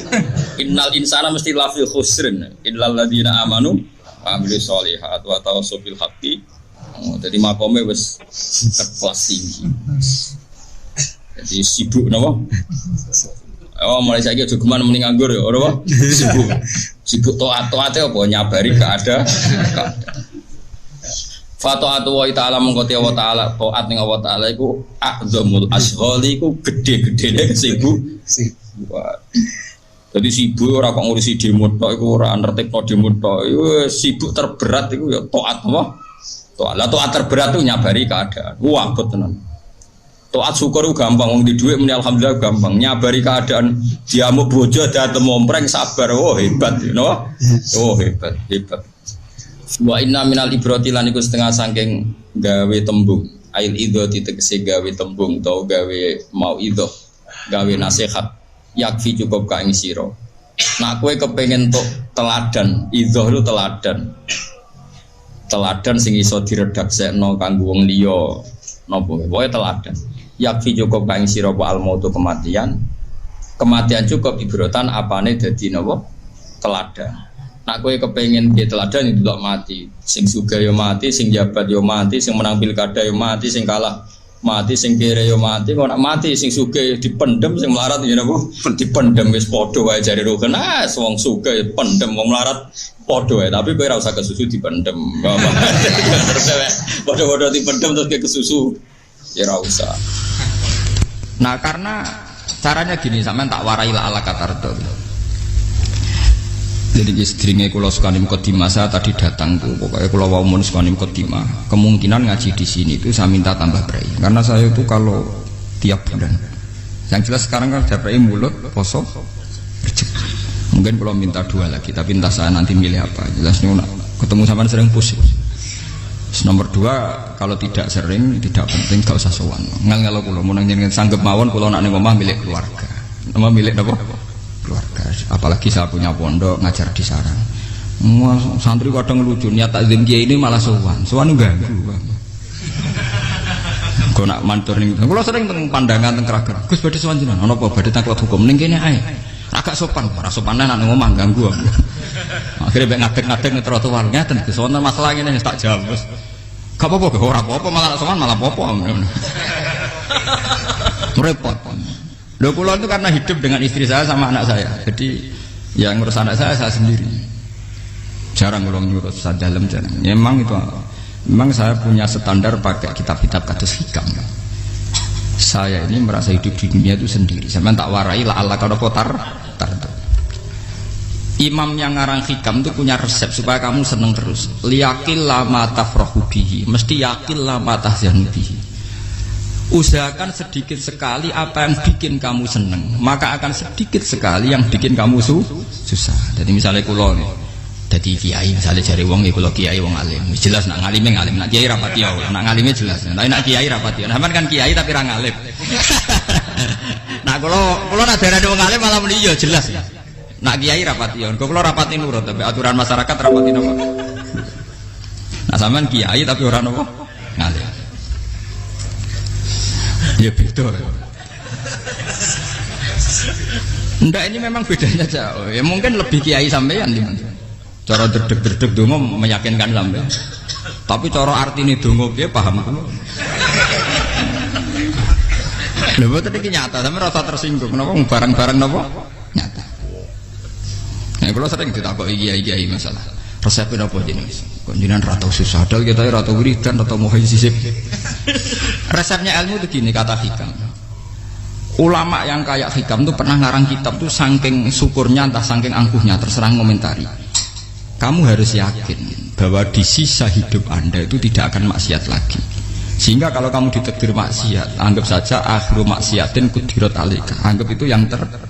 Innal insana mesti lafi khusrin illal ladzina amanu wa amilus solihat wa tawasaw bil haqqi. Oh, jadi makome wis kelas tinggi. Jadi sibuk napa? Oh mulai saiki aja geman muni nganggur ya, ora apa? Sibuk taat-taate apa nyabari keadaan. Fataatu wa ta'ala mongko te wa ta'ala taat ning Allah taala iku a'zamul ashghali iku gede-gedene sibuk. Jadi sibuk ora kok ngurusi demo tok iku ora nertibno demo tok. Sibuk terberat iku ya taat apa? Taat. Lah taat terberat itu nyabari keadaan. Wah, abot tenan. Taat syukur gampang, wong di dhuwit muni alhamdulillah gampang. Nyabari keadaan diamuk bojo dateng mompreng sabar. Oh hebat, you know? Oh hebat. Wa inna minal ibrati lan iku setengah saking gawe tembung. Ail idho tegese gawe tembung tau gawe mau idho, gawe nasihat. Yakfi cukup ka ing sira. Nak kowe kepengin tok teladan, idho lu teladan. Teladan sing iso diredaksekno kanggo wong liya. Napa wae teladan. Yakfi cukup kaing sira wa al-mautu kematian cukup ibrotan apane dadi napa teladan. Nak kowe kepengin piye teladan itu tak mati, sing sugih yo mati, sing jabat yo mati, sing menang pilkada yo mati, sing kalah mati, sing kere yo mati. Kok nak mati sing sugih dipendem, sing melarat yo napa dipendem wis padha wae jare roken. Wong sugih pendem, wong melarat padha wae, tapi kowe ora usah kesusu dipendem. Padha-padha dipendem terus ke kesusu ya ora usah. Nah karena caranya gini, sampean tak warai la ala katardo. Jadi istrinya kula sukani mukadimah, saya tadi datang tuh pokoknya kula wau mun sukani mukadimah. Kemungkinan ngaji di sini itu saya minta tambah berai. Karena saya itu kalau tiap bulan. Yang jelas sekarang kan berai mulut, poso, rezeki. Mungkin kalau minta 2 lagi, tapi entah saya nanti milih apa. Jelasnya ketemu sama sering pusing. Nomor 2, kalau tidak sering, tidak penting, gak usah sowan. Ngel-ngelo kula mun njenengan sanggep mawon kula nak ning omah milik keluarga. Nama milik napa? Keluarga. Apalagi saya punya pondok ngajar di sarang. Santri kadang lucu niat takzim kiai ini malah sowan. Sowan ganggu. Kok nak mantur ning kula sering teng pandangan teng Kragan. Gus badhe sowan jenengan. Ana apa badhe taklet hukum ning kene ae. Agak sopan, ora sopan nak ning omah ganggu. Akhirnya mek ngadeg-ngadeg ning trotoar ngeten Gus wonten masalah ngene tak jawab. Gak apa-apa, ora apa-apa malah sowan malah apa-apa. Repot. Lho kula itu karena hidup dengan istri saya sama anak saya. Jadi yang ngurus anak saya sendiri.
jarang kalau nyurut dalam jarang. Ya, memang saya punya standar pakai kitab-kitab kados hikam. Saya ini merasa hidup di dunia itu sendiri. Sampai tak warai lah Allah kalau kotar. Imam yang ngarang hikam itu punya resep supaya kamu seneng terus. Liyakil lama tafrahu bihi, mesti yakil lama tahzanu bihi. Usahakan sedikit sekali apa yang bikin kamu seneng, maka akan sedikit sekali yang bikin kamu susah. Jadi misalnya kulo nih, jadi kiai misalnya cari wong, ya kulo kiai wong alim, jelas nak ngalim, nak kiai rapati ya, nak ngalimnya jelas. Tapi nak kiai rapati, nah kan kiai tapi orang alim. Nah kulo nak daerah wong alim malah muni ya jelas. Nak kiai rapati ya, kulo rapati nurut, tapi aturan masyarakat rapati nopo. Nah sampean kiai tapi orang nopo ngalim. Ya betul. Ndak ini memang bedanya jauh. Ya mungkin lebih kiai sampean di mana. Cara derdek-derdek dongo meyakinkan sampean. Tapi cara artine dongo piye paham kulo. Lha boten iki nyata, sampean rasa tersinggung napa barang-barang napa? Nyata. Nah, kalau sering ditakoki kiai-kiai masalah resepnya apa jenis? Kok jenengan ra tau susah dal kita ra tau wiridan ra tau muhayisib. Resepnya ilmu itu gini kata hikam. Ulama yang kayak hikam tuh pernah ngarang kitab tuh saking syukurnya entah saking angkuhnya terserah ngomentari. Kamu harus yakin bahwa di sisa hidup Anda itu tidak akan maksiat lagi. Sehingga kalau kamu ditakdir maksiat, anggap saja akhiru maksiatin kudirat alika. Anggap itu yang terakhir.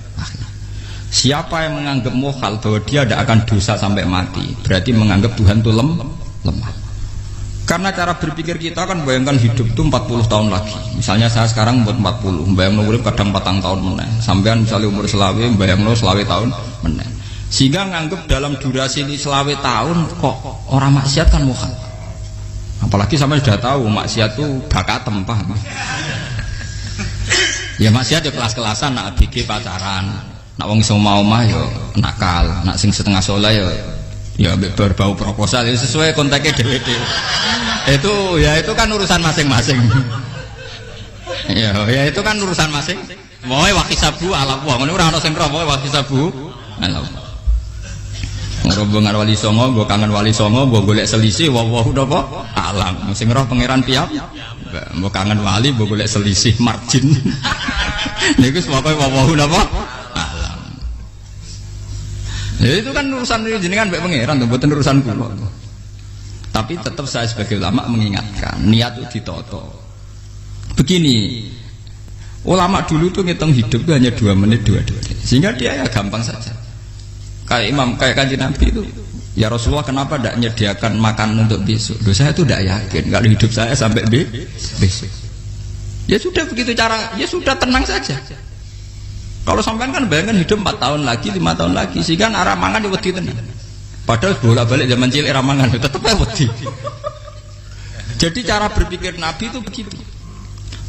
Siapa yang menganggap mohal bahwa dia tidak akan dosa sampai mati, berarti menganggap Tuhan itu lemah. Karena cara berpikir kita kan bayangkan hidup itu 40 tahun lagi. Misalnya saya sekarang umur 40, bayangkan umur kadang 4 tahun meneh. Sampean misalnya umur selawe, bayangkan selawe tahun meneh. Sehingga nganggap dalam durasi ini selawe tahun kok orang maksiat kan mohal. Apalagi sampai sudah tahu maksiat itu bakatem, paham? Ya maksiat ya kelas-kelasan, nak bikin pacaran. Nak wong iso mau mah yo nakal, nak sing setengah soleh ya berbau proposal ya sesuai kontaknya dhewe-dhewe. Itu kan urusan masing-masing. ya itu kan urusan masing. Moe wakisabu ala wah ngono ora ana sing ro moe wakisabu ala. Ngrobongan wali songo, mbok kangen wali songo, mbok golek selisih wawahu napa alam. Sing roh pangeran piyam. Mbok kangen wali, mbok golek selisih margin. Niku pokoke wawahu napa ya itu kan urusan jenengan mbek pangeran tuh, bukan urusan kula. Tapi tetap saya sebagai ulama mengingatkan niat itu ditoto. Begini, ulama dulu tuh ngitung hidup itu hanya 2 menit 2 detik, sehingga dia ya gampang saja. Kayak imam, kayak kanjeng Nabi itu, ya Rasulullah kenapa tidak menyediakan makan untuk besok? Loh, saya itu tidak yakin kalau hidup saya sampai besok. Ya sudah begitu cara, ya sudah tenang saja. Kalau sampean kan bayangkan hidup 4 tahun lagi, 5 tahun lagi, sehingga arah mangan ya wedi tenan. Padahal bolak-balik zaman cilik arah mangan tetep ae wedi. Jadi cara berpikir Nabi itu begitu.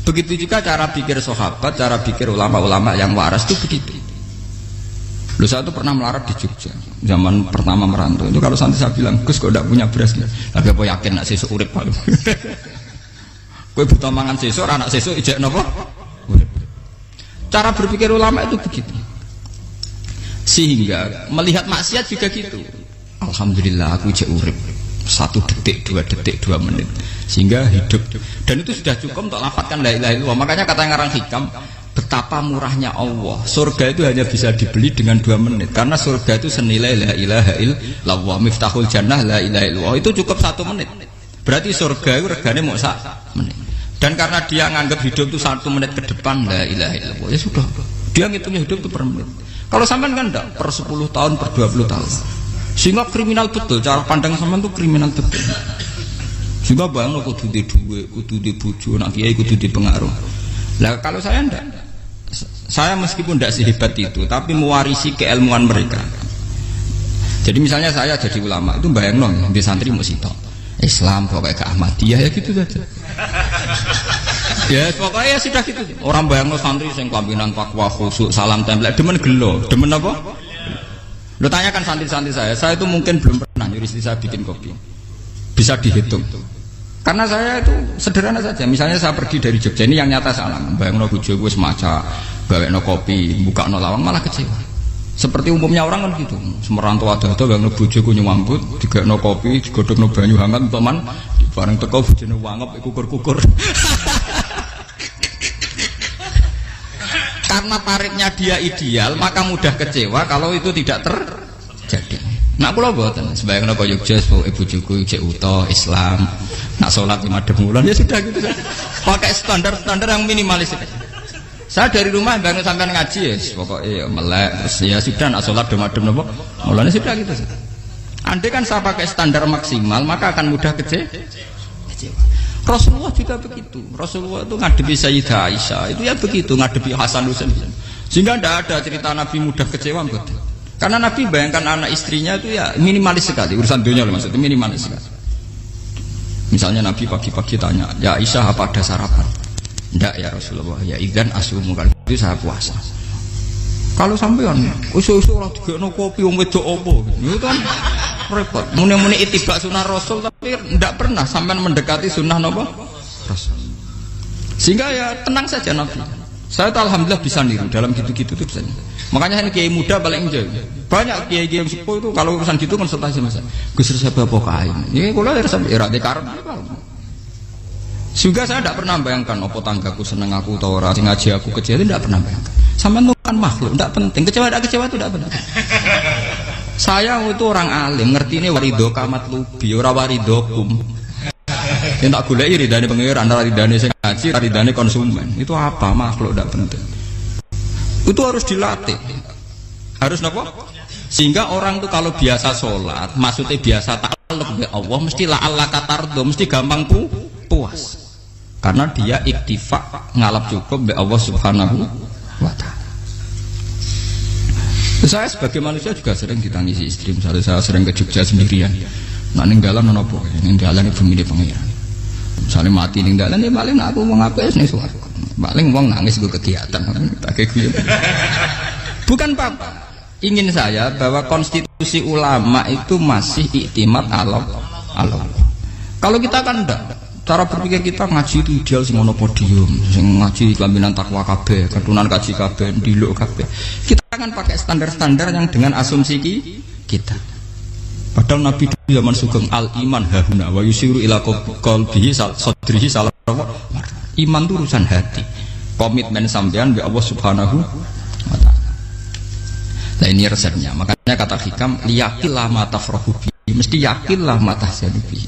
Begitu juga cara pikir sahabat, cara pikir ulama-ulama yang waras itu begitu. Lu saya itu pernah melarat di Jogja, zaman pertama merantau. Itu kalau nanti saya bilang, Gus kok tidak punya beras nih? Lagi apa yakin nak sesuk urip paling. Kowe butuh mangan sesuk, anak sesuk ijek napa? Cara berpikir ulama itu begitu. Sehingga melihat maksiat juga gitu. Alhamdulillah aku ijek urip 1 detik, 2 detik, 2 menit. Sehingga hidup. Dan itu sudah cukup untuk lafadzkan la ilaha illallah. Makanya kata yang ngarang hikam, betapa murahnya Allah. Surga itu hanya bisa dibeli dengan 2 menit. Karena surga itu senilai la ilaha illallah. Miftahul jannah la ilaha illallah. Itu cukup 1 menit. Berarti surga itu regane mau 1 menit. Dan karena dia nganggap hidup itu 1 menit ke depan la ilaha illallah, ya sudah. Dia ngitungnya hidup itu per menit. Kalau sampean kan enggak, per 10 tahun, per 20 tahun. Sehingga kriminal betul, cara pandang sampean itu kriminal betul. Sehingga bang kudu di duwe, kudu di bojo, nak kiai kudu di pengaruh. Lah kalau saya enggak. Saya meskipun tidak sehebat itu, tapi mewarisi keilmuan mereka. Jadi misalnya saya jadi ulama, itu bayang dong, di santri musito Islam pokoknya ke Ahmadiyah ya gitu saja. Ya pokoknya ya sudah gitu. Orang bayangno santri sing kampinan takwa khusyuk salam tempel demen gelo, demen apa? Lo tanyakan santri-santri saya itu mungkin belum pernah nyuri saya bikin kopi. Bisa dihitung. Karena saya itu sederhana saja. Misalnya saya pergi dari Jogja ini yang nyata salah. Bayangno bojo gue semaca gawekno kopi, bukakno lawang malah kecewa. Seperti umumnya orang kan gitu. Semerantau ada bang bojoku nyuambut, digekno kopi, digodhogno banyu hangat teman, bareng teko bojone wangep kukur-kukur. Karena tarifnya dia ideal, maka mudah kecewa kalau itu tidak terjadi. Nak kula mboten, sebayangno kaya Jogja ibu bojoku cek uta Islam, nak salat 5 bulan ya sudah gitu. Pakai standar-standar yang minimalis. Saya dari rumah bangun sampai ngaji ya, pokoknya ya melek, terus ya sudah nak sholat demadem nopo, mulanya sudah gitu. Andai kan saya pakai standar maksimal, maka akan mudah kecewa. Rasulullah juga begitu. Rasulullah itu ngadepi Sayyidah Aisyah, itu ya begitu, ngadepi Hasan Husain. Sehingga tidak ada cerita Nabi mudah kecewa, betul. Karena Nabi bayangkan anak istrinya itu ya minimalis sekali, urusan dunia loh maksudnya minimalis sekali. Misalnya Nabi pagi-pagi tanya, ya Aisyah apa ada sarapan? Ndak ya Rasulullah, ya idzan asumu kalau itu saya puasa. Kalau sampean usul-usul ora digekno kopi wong wedok opo? Itu kan repot. Muni-muni itibak sunah Rasul tapi ndak pernah sampean mendekati sunnah napa? Rasul. Sehingga ya tenang saja Nabi. Saya tuh alhamdulillah bisa niru dalam gitu-gitu tuh bisa. Makanya ini kiai muda paling jauh. Banyak kiai-kiai yang sepuh itu kalau urusan gitu konsultasi sama saya. Gus resep apa kae? Ini kula resep era karep. Juga saya tidak pernah bayangkan apa tanggaku seneng aku atau orang ngaji aku kecewa itu tidak pernah bayangkan. Sampai itu kan makhluk, tidak penting. Kecewa tidak kecewa itu tidak penting. Saya itu orang alim, ngerti ini warido kamat lubi, ora warido kum. Yang tak gulai ridane pengiran, ridane sing ngaji, ridane konsumen. Itu apa makhluk tidak penting. Itu harus dilatih. Harus apa? Sehingga orang itu kalau biasa sholat, maksudnya biasa ta'alluq bi Allah, mesti la'alla katardo, mesti gampang puas. Karena dia iktifak ngalap cukup be Allah Subhanahu wa ta'ala. Saya sebagai manusia juga sering ditangisi istri. Misalnya saya sering ke Jogja sendirian. Nak ninggalan apa? Ninggalan ibu milih pengiran. Misalnya mati ninggalan ya paling aku mau ngapain nih suara. Paling uang nangis gue kegiatan. Bukan apa-apa. Ingin saya bahwa konstitusi ulama itu masih iktimat Allah. Kalau kita kan enggak. Cara berpikir kita ngaji itu ideal sing ono podium, sing ngaji kelaminan takwa kabeh, ketunan kaji kabeh, diluk kabeh. Kita akan pakai standar-standar yang dengan asumsi kita. Padahal Nabi di zaman sugeng al iman hahuna wa yusiru ila qalbihi sadrihi salah. Iman itu urusan hati. Komitmen sampean be Allah Subhanahu wa taala. Nah ini resepnya. Makanya kata hikam liyaqillah ma tafrahu bi. Mesti yakinlah ma tahzanu bi.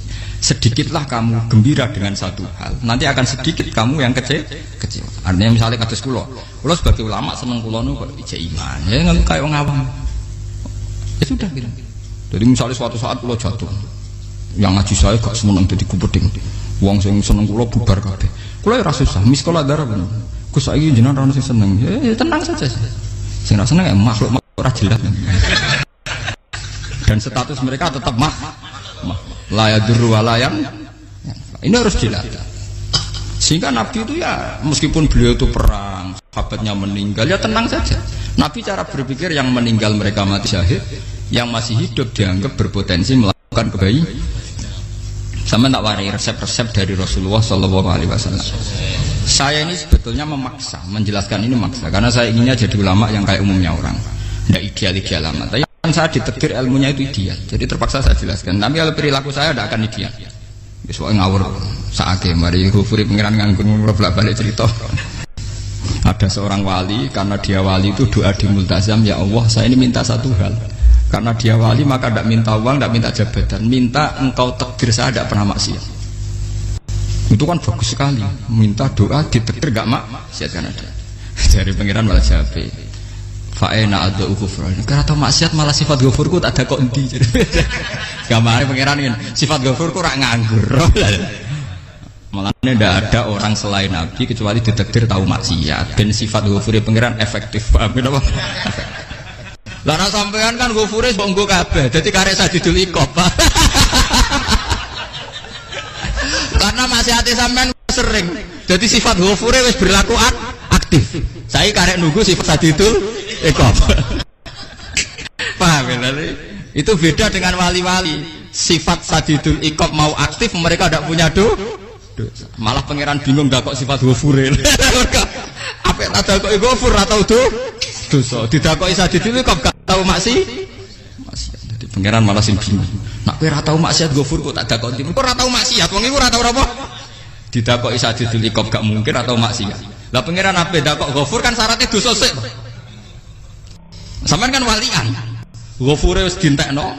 Sedikitlah kamu gembira dengan satu hal, nanti akan sedikit kamu yang kecewa. Artinya misalnya kados kula sebagai ulama seneng kula nu kok ijek iman, ya nggak kayak orang awam. Ya sudah gitu. Jadi misalnya suatu saat kula jatuh, yang ngaji saya gak semeneng dadi kupeding. Wong sing seneng kula bubar kabeh. Kula ya ora susah, miskola darah bener. Gus saiki jenengan ora sing seneng. Ya tenang saja. Sing ora seneng ya makhluk ora jelas. Dan status mereka tetap layadur walayang. Ini harus dilatih. Sehingga Nabi itu ya meskipun beliau itu perang, sahabatnya meninggal, ya tenang saja. Nabi cara berpikir yang meninggal mereka mati syahid, yang masih hidup dianggap berpotensi melakukan kebaikan. Sama tak warai resep-resep dari Rasulullah SAW. Saya ini sebetulnya memaksa, menjelaskan ini memaksa, karena saya inginnya jadi ulama yang kayak umumnya orang, tidak ideal amat. Tapi saya ditegur ilmunya itu ideal, jadi terpaksa saya jelaskan. Tapi kalau perilaku saya tidak akan ideal. Besok ngawur saake mari Ghafuri pengiran nganggur bolak-balik cerita. Ada seorang wali, karena dia wali itu doa di multazam, ya Allah saya ini minta satu hal. Karena dia wali maka tidak minta uang, tidak minta jabatan, minta engkau takdir saya tidak pernah maksiat. Itu kan bagus sekali, minta doa ditakdir gak maksiat kan ada. Dari pengiran malah jawab fa'ena ada ukufran. Karena tahu maksiat malah sifat ghafurku tak ada kok endi. Gamane pangeran ini sifat ghafurku rak nganggur. Malah tidak ada orang selain Nabi kecuali ditakdir tahu maksiat. Dan sifat ghafure pangeran efektif. Paham apa? Lah nek sampean kan ghafure mbok nggo kabeh. Dadi karek sadidul iqab. Karena maksiate sampean sering. Jadi sifat ghafure wis berlaku aktif. Saya karek nunggu sifat sadidul iqab. Paham ya? Itu beda dengan wali-wali. Sifat sadidul iqab mau aktif, mereka tidak punya dosa. Malah pangeran bingung gak kok sifat ghafure. Apa ada kok ghafur atau dosa? Tidak kok sadidul iqab gak tahu maksiat. Jadi pangeran malah sing bingung. Nak kowe ora tau maksiat Ghafur kok tak dakoni. Kok ora tau maksiat, wong iku ora tau apa? Didakoki Sajidul Iqab gak mungkin atau maksiat. Lah pangeran ape dakok Ghafur kan syaratnya dosa sik. Sampeyan kan walian. Ghafure wis dientekno.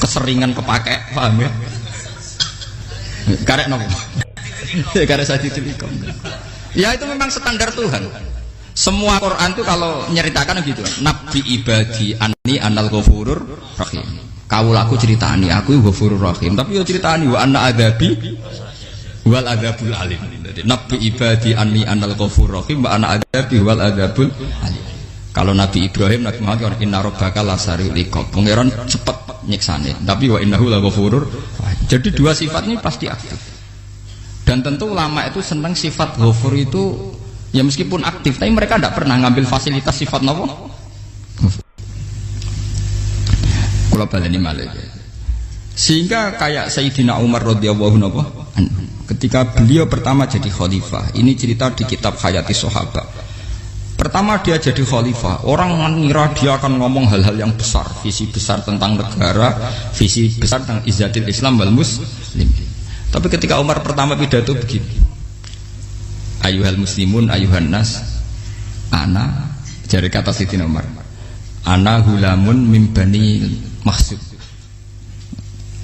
Keseringan kepake, paham ya? Karek nopo? Karek Sajidul Iqab. Ya itu memang standar Tuhan. Semua Quran itu kalau nyeritakan gitu. Nabi ibadi anni anal ghafurur rahim. Kaulaku ceritani aku ghafurur rahim. Tapi yo ceritani wa anna adabi wal adabul alim. Jadi Nabi ibadi anni anal ghafurur rahim wa anna adabi wal adabul alim. Kalau Nabi Ibrahim, Nabi Muhammad inna rabbaka lasariul iqab. Pangeran cepet nyiksane. Tapi wa innahu laghafurur. Jadi dua sifat ini pasti aktif. Dan tentu ulama itu senang sifat ghafur itu ya meskipun aktif, tapi mereka tidak pernah ngambil fasilitas sifat nopo. Kula baleni malih. Sehingga kayak Sayyidina Umar radhiyallahu anhu ketika beliau pertama jadi khalifah, ini cerita di kitab Hayati Sahabat. Pertama dia jadi khalifah, orang mengira dia akan ngomong hal-hal yang besar, visi besar tentang negara, visi besar tentang izzatil Islam wal muslim. Tapi ketika Umar pertama pidato begini, ayuhal muslimun ayuhan nas, ana, jari kata Sayyidina Umar, ana hulamun min bani Mahsub,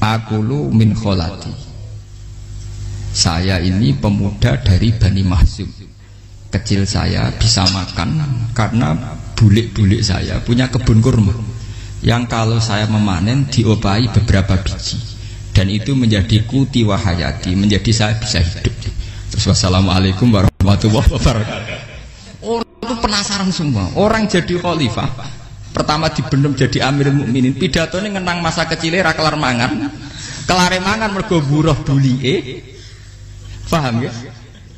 akulu min kholati. Saya ini pemuda dari Bani Mahsub. Kecil saya bisa makan karena bulik-bulik saya punya kebun kurma yang kalau saya memanen diopahi beberapa biji, dan itu menjadi kuti wahayati, menjadi saya bisa hidup. Terus wassalamualaikum warahmatullahi wabarakatuh. Orang itu penasaran semua. Orang jadi khalifah pertama dibenem jadi Amirul Mukminin, pidatone ngenang masa kecilnya ra kelar mangan, kelare mangan mergo buruh bulike, paham ya?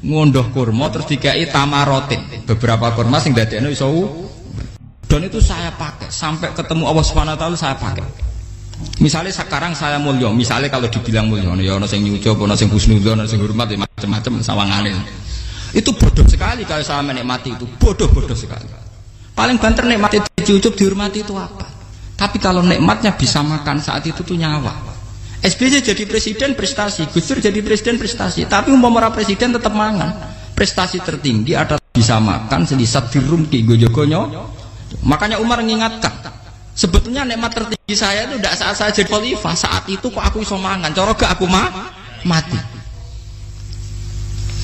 Ngondoh kurma terus dikai tamarotin, beberapa kurma sing dadekno iso, dan itu saya pakai sampai ketemu Allah Subhanahu wa taala. Saya pakai misalnya sekarang saya mulya, misalnya kalau dibilang mulya ya ana sing nyucup, ana sing husnudzon, ana sing hormat, macam-macam sawangane. Itu bodoh sekali kalau saya menikmati itu, bodoh sekali. Paling banter nikmati dicucup, dihormati itu apa? Tapi kalau nikmatnya bisa makan saat itu tuh nyawa. SBY jadi presiden prestasi, Gus Dur jadi presiden prestasi, tapi umpama presiden tetap mangan. Prestasi tertinggi ada bisa makan selisat dirumki gojogonyo. Makanya Umar mengingatkan, sebetulnya nikmat tertinggi saya itu tidak saat saya jadi khalifah, saat itu kok aku iso mangan, cara gak aku mati.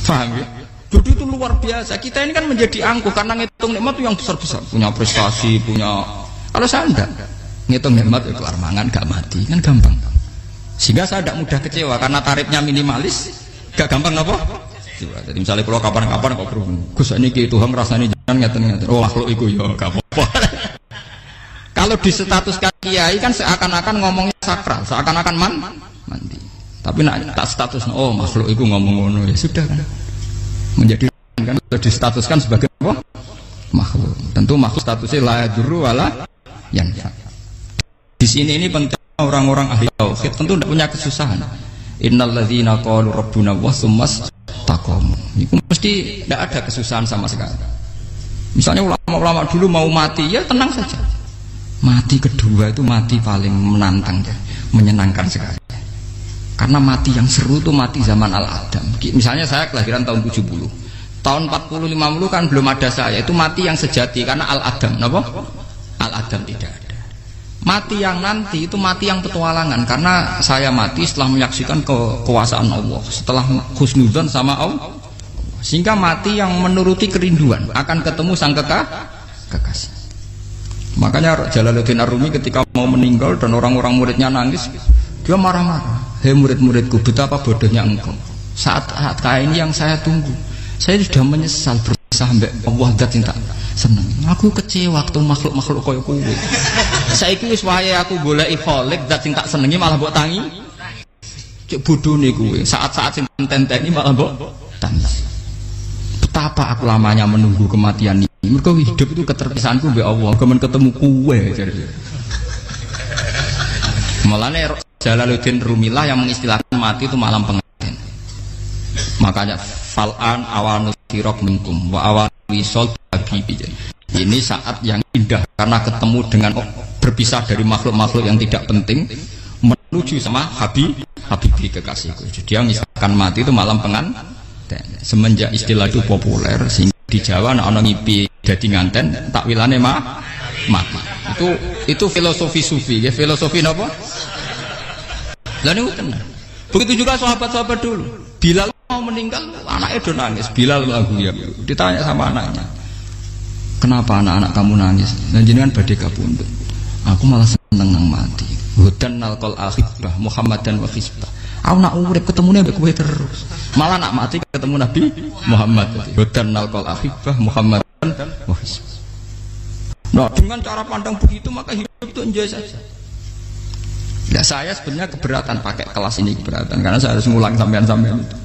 Paham ya? Dulu itu luar biasa. Kita ini kan menjadi angkuh karena ngitung nikmat itu yang besar-besar, punya prestasi, punya. Kalau saya enggak ngitung nikmat itu kelar mangan gak mati, kan gampang. Sehingga saya tidak mudah kecewa karena tarifnya minimalis, gak gampang apa? Jadi misalnya kalau kapan-kapan kok berhubung, Gus ini Tuhan rasanya jangan ngeten-ngeten. Oh makhluk itu ya gak apa-apa. Kalau distatuskan kiai kan seakan-akan ngomongnya sakral, seakan-akan mandi. Tapi nak tak status, oh makhluk itu ngomong-ngomong ya sudah kan. Menjadi kan sudah distatuskan sebagai apa? Makhluk. Tentu makhluk statusnya la yadurru wala yanfa. Di sini ini penting. Orang-orang ahli tauhid tentu tidak punya kesusahan. Innalladzina qalu rabbuna wa tsummas taqamu. Itu mesti tidak ada kesusahan sama sekali. Misalnya ulama-ulama dulu mau mati, ya tenang saja. Mati kedua itu mati paling menantang, menyenangkan sekali. Karena mati yang seru itu mati zaman Al-Adam. Misalnya saya kelahiran tahun 70. Tahun 40-50 kan belum ada saya. Itu mati yang sejati karena Al-Adam. Kenapa? Al-Adam tidak ada. Mati yang nanti itu mati yang petualangan, karena saya mati setelah menyaksikan kekuasaan Allah, setelah husnudzon sama Allah, sehingga mati yang menuruti kerinduan akan ketemu sang kekasih. Makanya Jalaluddin Ar-Rumi ketika mau meninggal dan orang-orang muridnya nangis, dia marah-marah. Hei murid-muridku, betapa bodohnya engkau. Saat kayak ini yang saya tunggu, saya sudah menyesal berusaha sampai Allah dat cinta seneng. Aku kecewa waktu makhluk-makhluk koyo kowe. Saiki wis wayahe aku goleki kholik dat sing tak senengi malah mbok tangi. Cek bodone kowe. Saat-saat sing tenteni malah mbok tangis. Betapa aku lamanya menunggu kematian ini. Mergo hidup itu keterpisahanku mbek Allah, kemen ketemu kowe. Mulane Jalaluddin Rumilah yang mengistilahkan mati itu malam pengantin. Makanya fal'an awanus sirok minkum wa awan wisol habibi. Ini saat yang indah karena ketemu dengan berpisah dari makhluk-makhluk yang tidak penting menuju sama Habibi kekasihku. Jadi dia misalkan mati itu malam penganten. Semenjak istilah itu populer sehingga di Jawa ana ngipi dadi nganten takwilane mati. Itu filosofi sufi, ya filosofi napa? Lah niku tenan. Begitu juga sahabat-sahabat dulu. Bilal mau meninggal, anaknya do nangis. Bilal lagu ya. Ditanya sama anaknya, kenapa anak-anak kamu nangis? Dan jenengan badhe kapundhut. Aku malah seneng nang mati. Hudan nalqal akhibah Muhammadan wa hisbah. Aku nak urip ketemune mbek kowe terus. Malah nak mati ketemu Nabi Muhammad. Hudan nalqal akhibah Muhammadan wa hisbah. Nah, dengan cara pandang begitu maka hidup itu enjoy saja. Ya saya sebenarnya keberatan pakai kelas ini, keberatan karena saya harus ngulang sampean-sampean itu.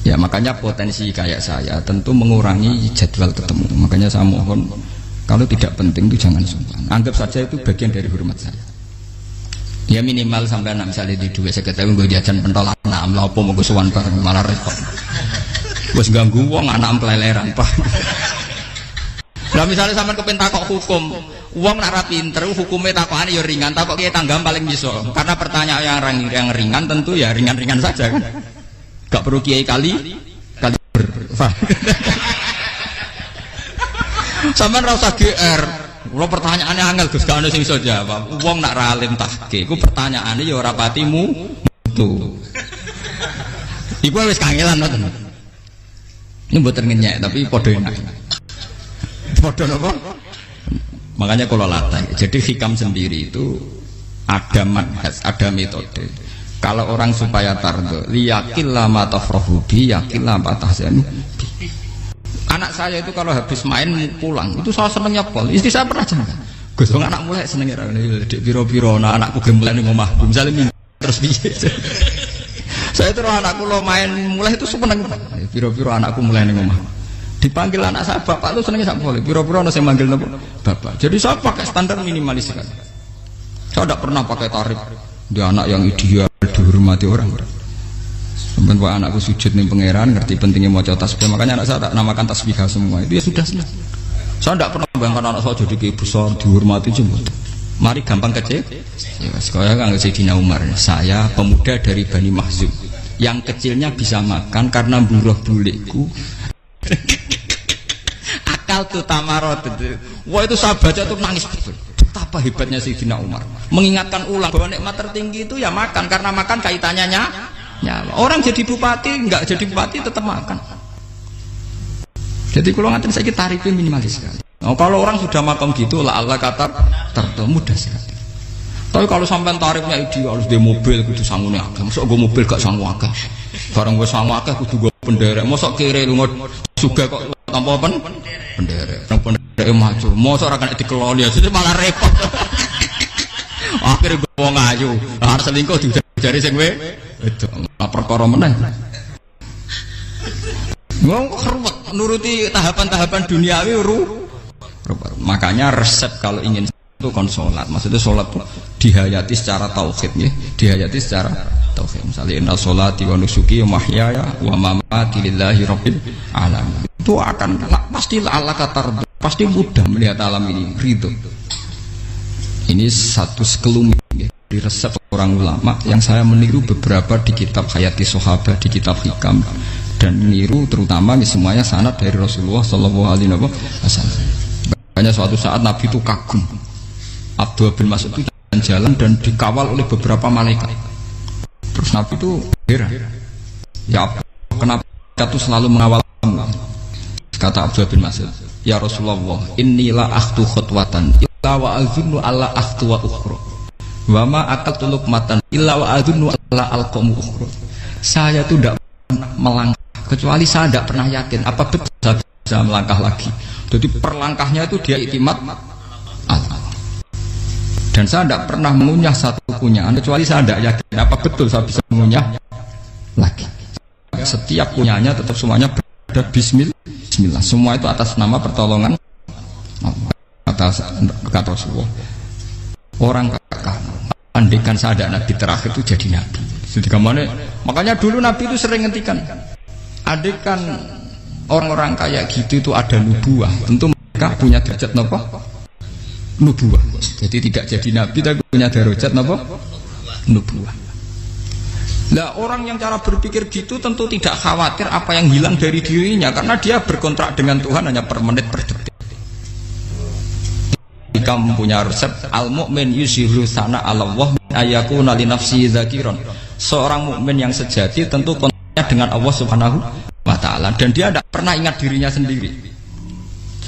Ya makanya potensi kayak saya tentu mengurangi jadwal ketemu. Makanya saya mohon kalau tidak penting itu jangan sungkan. Anggap saja itu bagian dari hormat saya. Ya minimal sampai misalnya di dua saya ketahui gue jajan pentolan enam lah apa mau gue suwan bareng malah repot. Gue ganggu wong anak peleleran pak. Nah misalnya sampai kepentakok hukum, uang nak rapi pinter, hukumnya takokan ya ringan, takok kita tanggam paling bisa. Karena pertanyaan yang ringan tentu ya ringan-ringan saja. Gak perlu kiai kali sampean ra usah GR. Kalau pertanyaannya angel Gus gak ono sing iso jawab. Wong nak ra alim tahke, iku pertanyaane ya ora patimu tuh. Iku wis kangelan ngoten. Ini mboten ngenyek tapi padha enak. Padha napa? Makanya kalau latih. Jadi hikam sendiri itu ada manhaj, ada metode. Kalau orang supaya tardo, liyakil lama tafrahu bi, yakil lama tahzanu. Anak saya itu kalau habis main pulang, itu saya senengnya pol. Istri saya pernah jangan. Gus, anak mulai senengnya dek piro-piro, anakku gemulai ning omah. Misalnya minggu terus piye. Saya terus anakku lo main mulai itu seneng. Piro-piro anakku mulai ning omah. Dipanggil anak saya bapak itu senengnya sak boleh. Piro-piro ana sing manggil napa? Bapak. Jadi saya pakai standar minimalis sekali. Saya tidak pernah pakai tarif. Dia anak yang ideal dihormati orang. Sampai buat anakku sujud nih pangeran, ngerti pentingnya mau tasbih. Makanya anak saya tak namakan tasbihah semua. Itu ya sudah selesai. Saya tidak pernah bayangkan anak saya jadi kayak besar dihormati jemput. Mari gampang kecil. Ya, sekolah kan Sayyidina Umar. Saya pemuda dari Bani Mahzum. Yang kecilnya bisa makan karena buruh bulikku. Akal tuh tamarot. Wah itu saya baca tuh nangis betul. Betapa hebatnya Sayyidina Umar. Mengingatkan ulang bahwa nikmat tertinggi itu ya makan, karena makan kaitannya nyawa. Orang jadi bupati, enggak jadi bupati tetap makan. Jadi kalau ngatain saya tarifnya minimalis sekali. Nah, kalau orang sudah makan gitu, lah Allah kata tertentu mudah sekali. Tapi kalau sampai tarifnya ideal harus di mobil, kudu sangune akeh. Mosok gue mobil gak sanggup akeh. Barang gue sanggup akeh kudu gue penderek. Mosok kere lu juga kok tanpa penderek. Penderek maju. Mosok ora kena dikeloni ya, malah repot. Akhirnya gue wong ayu, harus selingkuh dijari sing itu perkara meneh. Wong ruwet nuruti tahapan-tahapan duniawi makanya resep kalau ingin itu kon sholat, maksudnya sholat itu dihayati secara tauhid ya, dihayati secara tauhid. Misalnya inna sholati wa nusuki wa mahyaya wa mamati lillahi rabbil alamin. Itu akan pasti Allah kata pasti mudah melihat alam ini ridho. Ini satu sekelumit ya, di resep orang ulama yang saya meniru beberapa di kitab Hayati Sahabat, di kitab Hikam, dan meniru terutama semuanya sanad dari Rasulullah Shallallahu Alaihi Wasallam. Makanya suatu saat Nabi itu kagum. Abdullah bin Mas'ud itu jalan dan dikawal oleh beberapa malaikat. Terus Nabi itu heran. Ya kenapa kita tuh selalu mengawal kamu? Kata Abdullah bin Mas'ud, ya Rasulullah, inilah akhtu khutwatan illa wa azunnu alla akhtu wa ukhra wa ma aqaltu luqmatan illa wa azunnu alla alqamu ukhra. Saya tuh tidak pernah melangkah kecuali saya tidak pernah yakin apa betul saya bisa melangkah lagi. Jadi perlangkahnya itu dia iktimat Allah. Dan saya tidak pernah mengunyah satu kunyaan kecuali saya tidak yakin apa betul saya bisa mengunyah lagi. Setiap kunyahnya tetap semuanya ada Bismillah. Semua itu atas nama pertolongan atas kata Rasulullah. Orang kakak andikan saya ada nabi terakhir itu jadi nabi. Jadi kemana? Makanya dulu nabi itu sering ngentikan. Andikan orang-orang kayak gitu itu ada nubuah, tentu mereka punya derajat napa? Nubuwah. Jadi tidak jadi nabi tapi punya derajat napa? Nubuwah. Lah orang yang cara berpikir gitu tentu tidak khawatir apa yang hilang dari dirinya karena dia berkontrak dengan Tuhan hanya per menit per detik. Kamu punya resep al-mu'min yusiru sana Allah ayakuna li nafsi dzakiron. Seorang mukmin yang sejati tentu kontaknya dengan Allah Subhanahu wa taala dan dia tidak pernah ingat dirinya sendiri.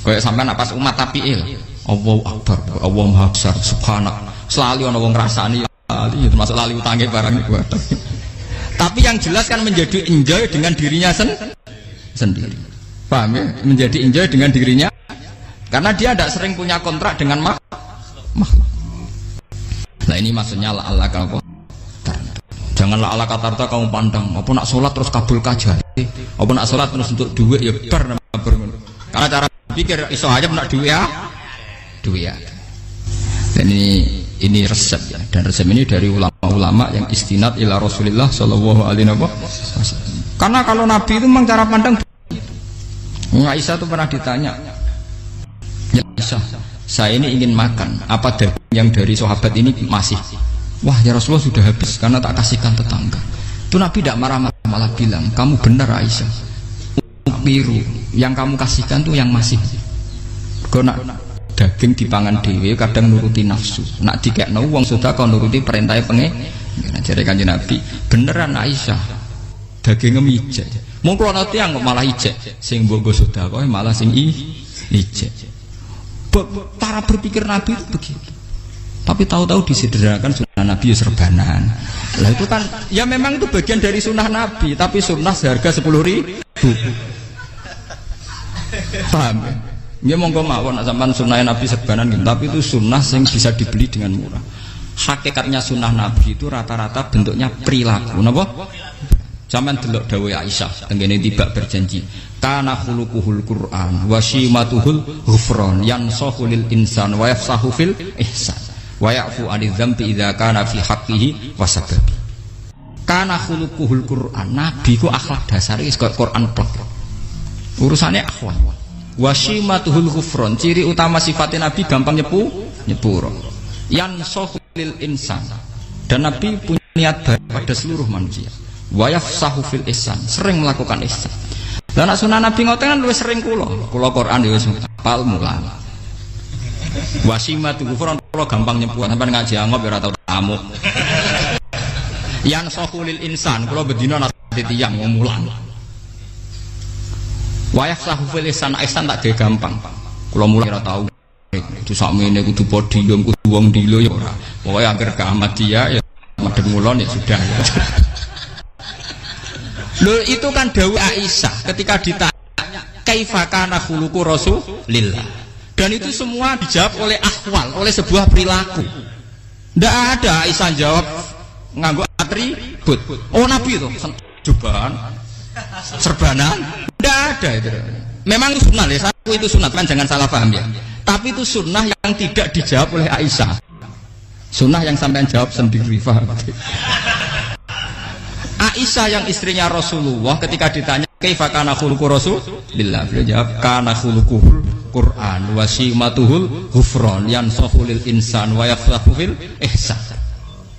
Kayak sampean pas umat tapiil, Allahu Akbar, Allah Maha Besar, subhanak. Selalu ana wong ngrasani termasuk lali utange barang niku. Tapi yang jelas kan menjadi enjoy dengan dirinya sendiri. Paham ya? Menjadi enjoy dengan dirinya karena dia tidak sering punya kontrak dengan makhluk. Nah ini maksudnya Allah apa? Janganlah ala katarta kamu pandang. Apa nak sholat terus kabul kaja. Apa nak sholat terus untuk duit ya bar. Karena cara pikir iso aja nak duit ya. Duit ya. Dan ini resep ya. Dan resep ini dari ulama-ulama yang istinad ila Rasulillah sallallahu alaihi wasallam. Karena kalau Nabi itu memang cara pandang. Aisyah itu pernah ditanya. Ya Aisyah, saya ini ingin makan. Apa daging yang dari sahabat ini masih? Wah ya Rasulullah sudah habis karena tak kasihkan tetangga. Itu Nabi tidak marah-marah malah bilang, kamu benar Aisyah. Biru yang kamu kasihkan tuh yang masih. Karena daging dipangan dewe kadang nuruti nafsu. Nak dikekno wong sedekah nuruti perintah pengen. Jare Kanjeng Nabi, beneran Aisyah. Dagingnya ijek. Mung kula nanti yang malah ijek. Sing mbok sedekah malah sing ijek. Cara berpikir Nabi itu begitu. Tapi tahu-tahu disederhanakan sunnah Nabi serbanan. Lah itu kan ya memang itu bagian dari sunnah Nabi, tapi sunnah seharga 10.000. Paham ya? Ya monggo mawon sampean sunnah Nabi serbanan gitu, tapi itu sunnah yang bisa dibeli dengan murah. Hakikatnya sunnah Nabi itu rata-rata bentuknya perilaku. Napa? Sampeyan delok dawuh Aisyah tengene tibak berjanji. Kana khuluquhul Qur'an wa shimatuhul ghufran yansahu lil insan wa yafsahu fil ihsan. Wa ya'fu 'anil dzambi idza kana fi haqqihi wa sababi. Kana khuluquhul Qur'an, nabi ku akhlak dasare wis kaya Quran plek. Urusane akhwat. Wa shimatuhul ghufran, ciri utama sifatnya nabi gampang nyepuro. Yansahu lil insan. Dan nabi punya niat baik pada seluruh manusia. Wa yafsahu fil ihsan, sering melakukan ihsan. Lah nek sunah nabi ngoten kan luwih sering kula Quran ya wis hafal mulang. Wasimatu kufron kula gampang nyebut sampean ngaji angop ya ora tau tamu. Yang sahulil insan kula bedina nate tiyang mulang. Wa yafsahu fil ihsan tak ge gampang. Kula mulang ora tau. Itu sakmene kudu podium kudu wong dilo ya ora. Pokoke anggere ke Ahmadiyah ya madhep ngulon ya sudah. Loh itu kan dawuh Aisyah ketika ditanya kaifa kana khuluqu Rasulillah. Dan itu semua dijawab oleh ahwal, oleh sebuah perilaku. Tidak ada Aisyah jawab nganggo atribut. Oh Nabi itu jubahan, serbanan, tidak ada itu. Memang itu sunnah ya, itu sunnah kan jangan salah paham ya. Tapi itu sunnah yang tidak dijawab oleh Aisyah. Sunnah yang sampean jawab sendiri, paham? Aisyah yang istrinya Rasulullah ketika ditanya kaifa kana khuluqu Rasulillah, beliau jawab kana khuluquhul Qur'an wa simatuhul ghufran yansahu lil insan wa yafsahu fil ihsan.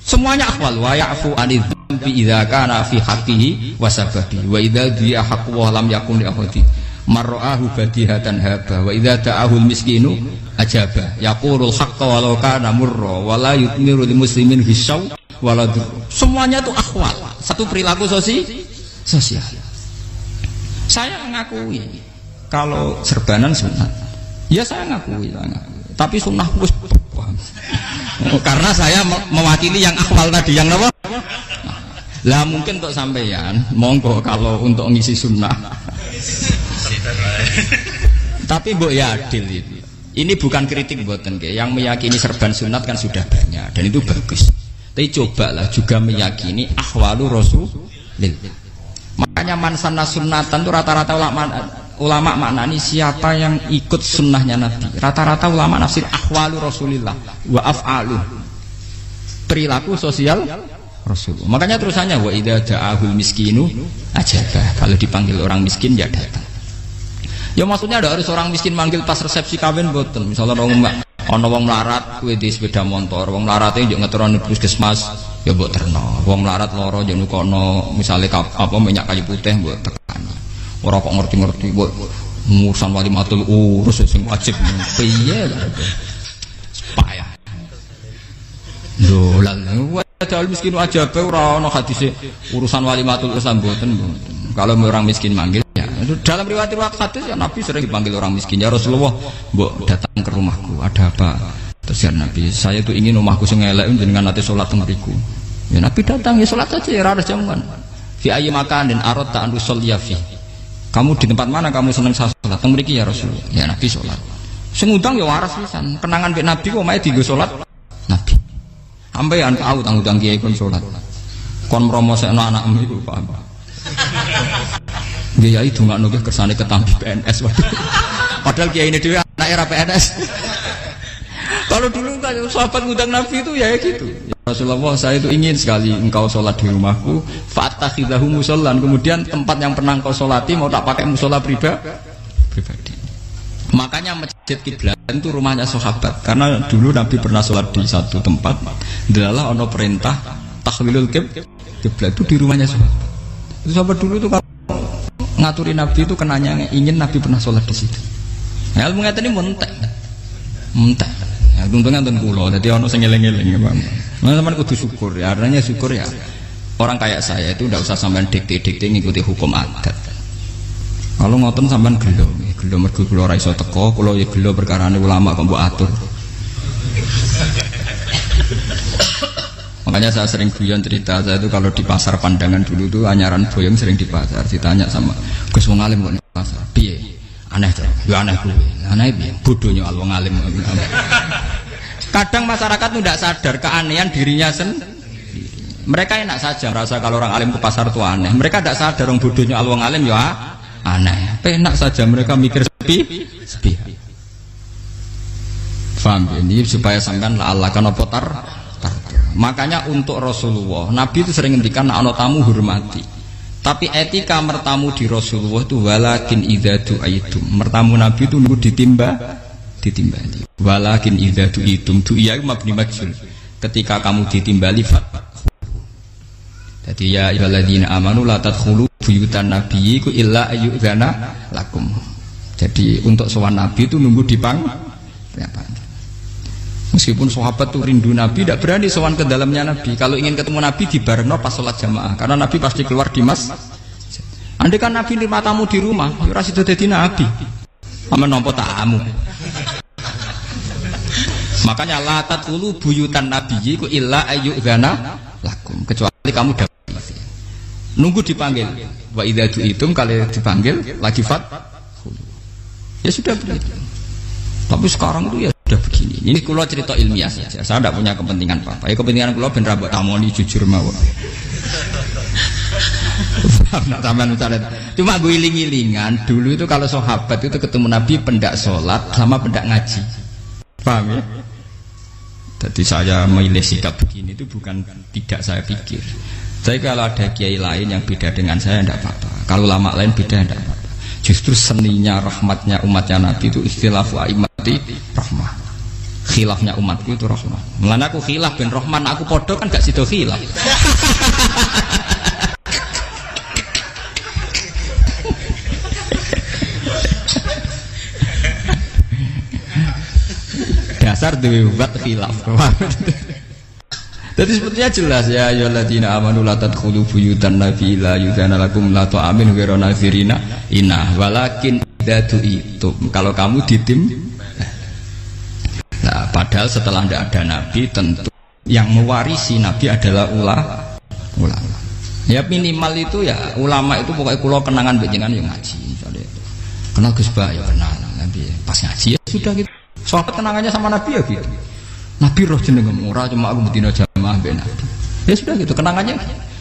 Semuanya akhwal wa ya'fu 'anil dzambi idza kana fi haqqihi wa sababi wa idza dia haqqu wa lam yakun li ahadi mar'ahu badihatan haba wa idza ta'ahul miskinu ajaba yaqulul haqqa walau kana murra wa la yutmiru lil muslimin hisaw waladur. Semuanya itu akhwal, satu perilaku sosial. Saya mengakui kalau serbanan sunat, ya saya ngakui. Tapi sunnah wis karena saya mewakili yang akhwal tadi yang apa? Lah mungkin untuk sampeyan, monggo kalau untuk ngisi sunnah. Tapi mbok ya adil itu. Ini bukan kritik mboten nggih. Yang meyakini serban sunat kan sudah banyak dan itu bagus. Tapi cobalah juga meyakini ahwalu Rasulillah. Makanya mansana sunnatan itu rata-rata ulama maknani siapa yang ikut sunnahnya Nabi. Rata-rata ulama nafsir ahwalu Rasulillah wa af'alu, perilaku sosial Rasulullah. Makanya terusannya wa idza ja'ahul miskinu ajabah, kalau dipanggil orang miskin ya datang. Ya maksudnya ada harus orang miskin manggil pas resepsi kawin boten. Misalnya ono wong melarat kuwi di sepeda motor, wong melarate yo ngeteroni puskesmas ya mbok terno. Wong melarat loro yo nukono misale apa minyak kayu putih mbok tekani. Ora kok ngerti-ngerti mbok ngurusan walimatul urus sing wajib piye lho. Payah. Lho lan padahal miskin aja pe ora ono hadise urusan walimatul urus mboten. Kalau orang miskin manggil ya dalam riwayat hadis ya Nabi sering dipanggil orang miskin ya Rasulullah mbok datang ke rumahku ada apa terus ya Nabi saya tuh ingin rumahku sing elek jenengan nanti sholat teng mriku ya Nabi datang ya sholat saja ya ora jamuan fi ayyi makanin aradta an tusalliya fi kamu di tempat mana kamu seneng sholat teng mriki ya Rasulullah ya Nabi sholat sing ngundang ya waras pisan kenangan mbek Nabi kok mae dienggo sholat Nabi sampeyan tahu tanggung kiai kon sholat kon promosekno anakmu iku paham Kiai itu nggak nugih kersane ketampi PNS waduh. Padahal kiai ini dhewe anak era PNS. Kalau dulu kan sahabat ngundang Nabi itu ya gitu. Ya Rasulullah saya itu ingin sekali engkau sholat di rumahku. Fatakhidahu musollan. Kemudian tempat yang pernah engkau sholati mau tak pakai musola pribadi. Makanya masjid kiblat itu rumahnya sahabat. Karena dulu Nabi pernah sholat di satu tempat. Adalah ono perintah tahlilul kiblat itu di rumahnya sahabat. Itu sahabat dulu itu kalau ngaturin Nabi itu kenanya ingin Nabi pernah sholat di situ. Ya ilmu ngeten ini mentek. Ya untungnya nonton kula, jadi ono sing eling-eling ya, Pak. Nah, teman kudu syukur ya. Artinya syukur ya. Orang kayak saya itu tidak usah sampean dikte-dikte ngikuti hukum adat. Kalau ngoten sampean gelo mergo kula ora iso teko, kula ya gelo perkarane ulama kok mbok atur. Makanya saya sering guyon cerita saya itu kalau di pasar Pandangan dulu tuh anyaran boyong sering di pasar ditanya sama Gus wong alim kok di pasar piye aneh tuh ya aneh kuwi aneh piye bodohnya al wong alim kadang masyarakat tuh tidak sadar keanehan dirinya sendiri mereka enak saja merasa kalau orang alim ke pasar tuh aneh mereka tidak sadar orang bodohnya al wong alim ya aneh enak saja mereka mikir sepi paham ini supaya sampean la Allah kan apa tar. Makanya untuk Rasulullah Nabi itu sering ngendikan ana tamu hormati. Tapi etika mertamu di Rasulullah itu walakin idza du'aitum. Mertamu Nabi itu nunggu ditimbali. Walakin idza du'itum du'iya mabni majhul. Ketika kamu ditimbali fat. Jadi ya ayyuhalladzina amanu la tadkhulu buyutan nabiyyi illa ayyudzana lakum. Jadi untuk sowan Nabi itu nunggu dipang ya, meskipun sahabat tuh rindu Nabi, tidak berani sowan ke dalamnya Nabi. Kalau ingin ketemu Nabi di barengno pas sholat jamaah, karena Nabi pasti keluar di mas. Andai kan Nabi nerima tamu di rumah, ora sida dadi Nabi. Amen nampa tamu. Makanya la tadkhulu buyutan nabiyyi ku illa ayyudzana lakum. Kecuali kamu dapat nunggu dipanggil. Wa idza du'itum kalau dipanggil lagi fat. Ya sudah begitu. Tapi sekarang itu ya sudah begini. Ini kalau cerita ilmiah saja. Saya tidak punya kepentingan apa-apa. Ya kepentingan kalau ben rabok tamoni jujur mawon. Cuma gue iling-ilingan dulu itu kalau sahabat itu ketemu Nabi pendak sholat sama pendak ngaji. Paham ya? Jadi saya memilih sikap begini itu bukan tidak saya pikir. Tapi kalau ada kiai lain yang beda dengan saya tidak apa-apa. Kalau ulama lain beda tidak apa-apa. Justru seninya rahmatnya umatnya Nabi itu istilafu aimati rahmah. Khilafnya umatku itu rahmah. Mulane aku khilaf ben rahman aku podo kan gak sido khilaf. Dasar dewe buat khilaf. Jadi sebetulnya jelas ya ayyuhalladzina amanu la tadkhulu buyutan nabi la yudzana lakum la ta'amin ghairu nazirina inna walakin idza du'itum. Kalau kamu ditim. Nah, padahal setelah tidak ada nabi tentu yang mewarisi nabi adalah ulama. Ya minimal itu ya ulama itu pokoknya kula kenangan benjengan yang ngaji misalnya. Kenal Gus Ba ya kenal nabi pas ngaji ya sudah gitu. Sahabat kenangannya sama nabi ya gitu. Nabi roh jenengem ora cuma aku betina jamaah ben Nabi. Ya sudah gitu kenangannya.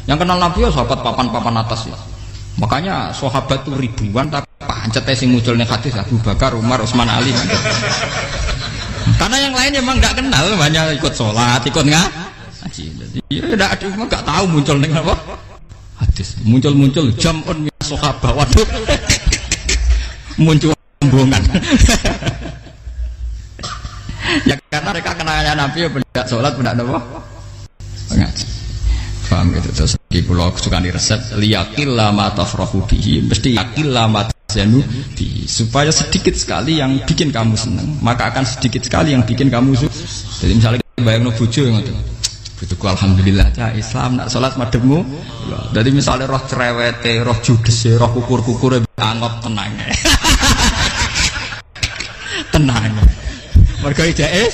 Yang kenal Nabi ya sahabat papan-papan atas ya. Makanya sahabat tuh ribuan tapi pancet sing muncul ning hadis Abu Bakar, Umar, Utsman, Ali. Karena yang lain memang enggak kenal, hanya ikut sholat, ikut ngaji. Jadi ya enggak tahu muncul ning apa? Hadis. Muncul-muncul jamun min sahabat. Waduh. Muncul Ya karena mereka kenangannya Nabi ya benda sholat benda apa? Pengaji. Paham gitu terus di pulau suka di resep liyakil lama tafrahu bihi mesti yakil lama tasyanu bihi supaya sedikit sekali yang bikin kamu senang maka akan sedikit sekali yang bikin kamu jadi misalnya bayang no bojo ngoten bojoku alhamdulillah cah Islam nak sholat madhepmu jadi misalnya roh cerewete roh judes roh kukur-kukure angop tenang tenang mergo ijazah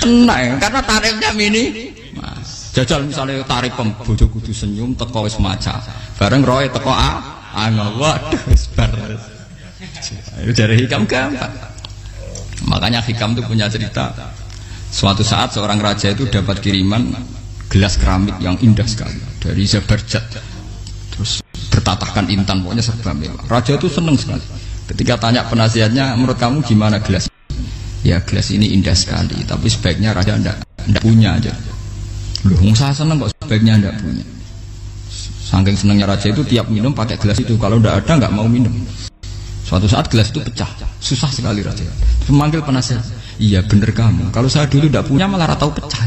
tenang karena tarifnya mini jajal misalnya tarik bojo kudu senyum teko wis maca bareng roe teko waduh wis bar dari hikam gampang makanya hikam itu punya cerita suatu saat seorang raja itu dapat kiriman gelas keramik yang indah sekali dari Zabarjat terus bertatahkan intan pokoknya serba mewah raja itu seneng sekali ketika tanya penasihatnya menurut kamu gimana gelas ya gelas ini indah sekali tapi sebaiknya raja ndak punya aja loh, saya seneng kok sebaiknya enggak punya. Saking senengnya raja itu tiap minum pakai gelas itu. Kalau enggak ada enggak mau minum. Suatu saat gelas itu pecah. Susah sekali raja. Terus memanggil penasihat. Iya bener kamu. Kalau saya dulu enggak punya malah tahu pecah.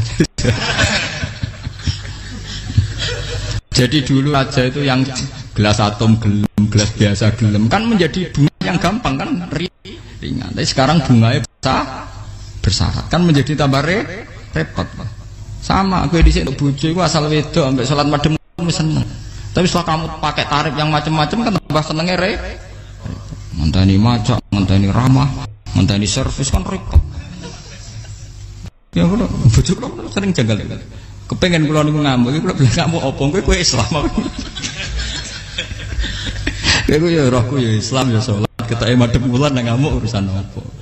Jadi dulu raja itu yang gelas atom gelem, gelas biasa gelem kan menjadi bunga yang gampang kan ringan. Tapi sekarang bunganya bersyarat kan menjadi tambah repot. Sama aku di sini bojo iku asal wedok ambek salat madhem seneng. Tapi setelah kamu pakai tarif yang macam-macam kan tambah senenge ngenteni maca, ngenteni ramah, ngenteni servis kan repot. Ya kula bojo kula sering janggal. Kepengen kula niku ngamuk, kula bilang ngamuk opo kowe Islam. Kowe ya rohku ya Islam ya salat, ketoke madhem kula nang ngamuk urusan opo.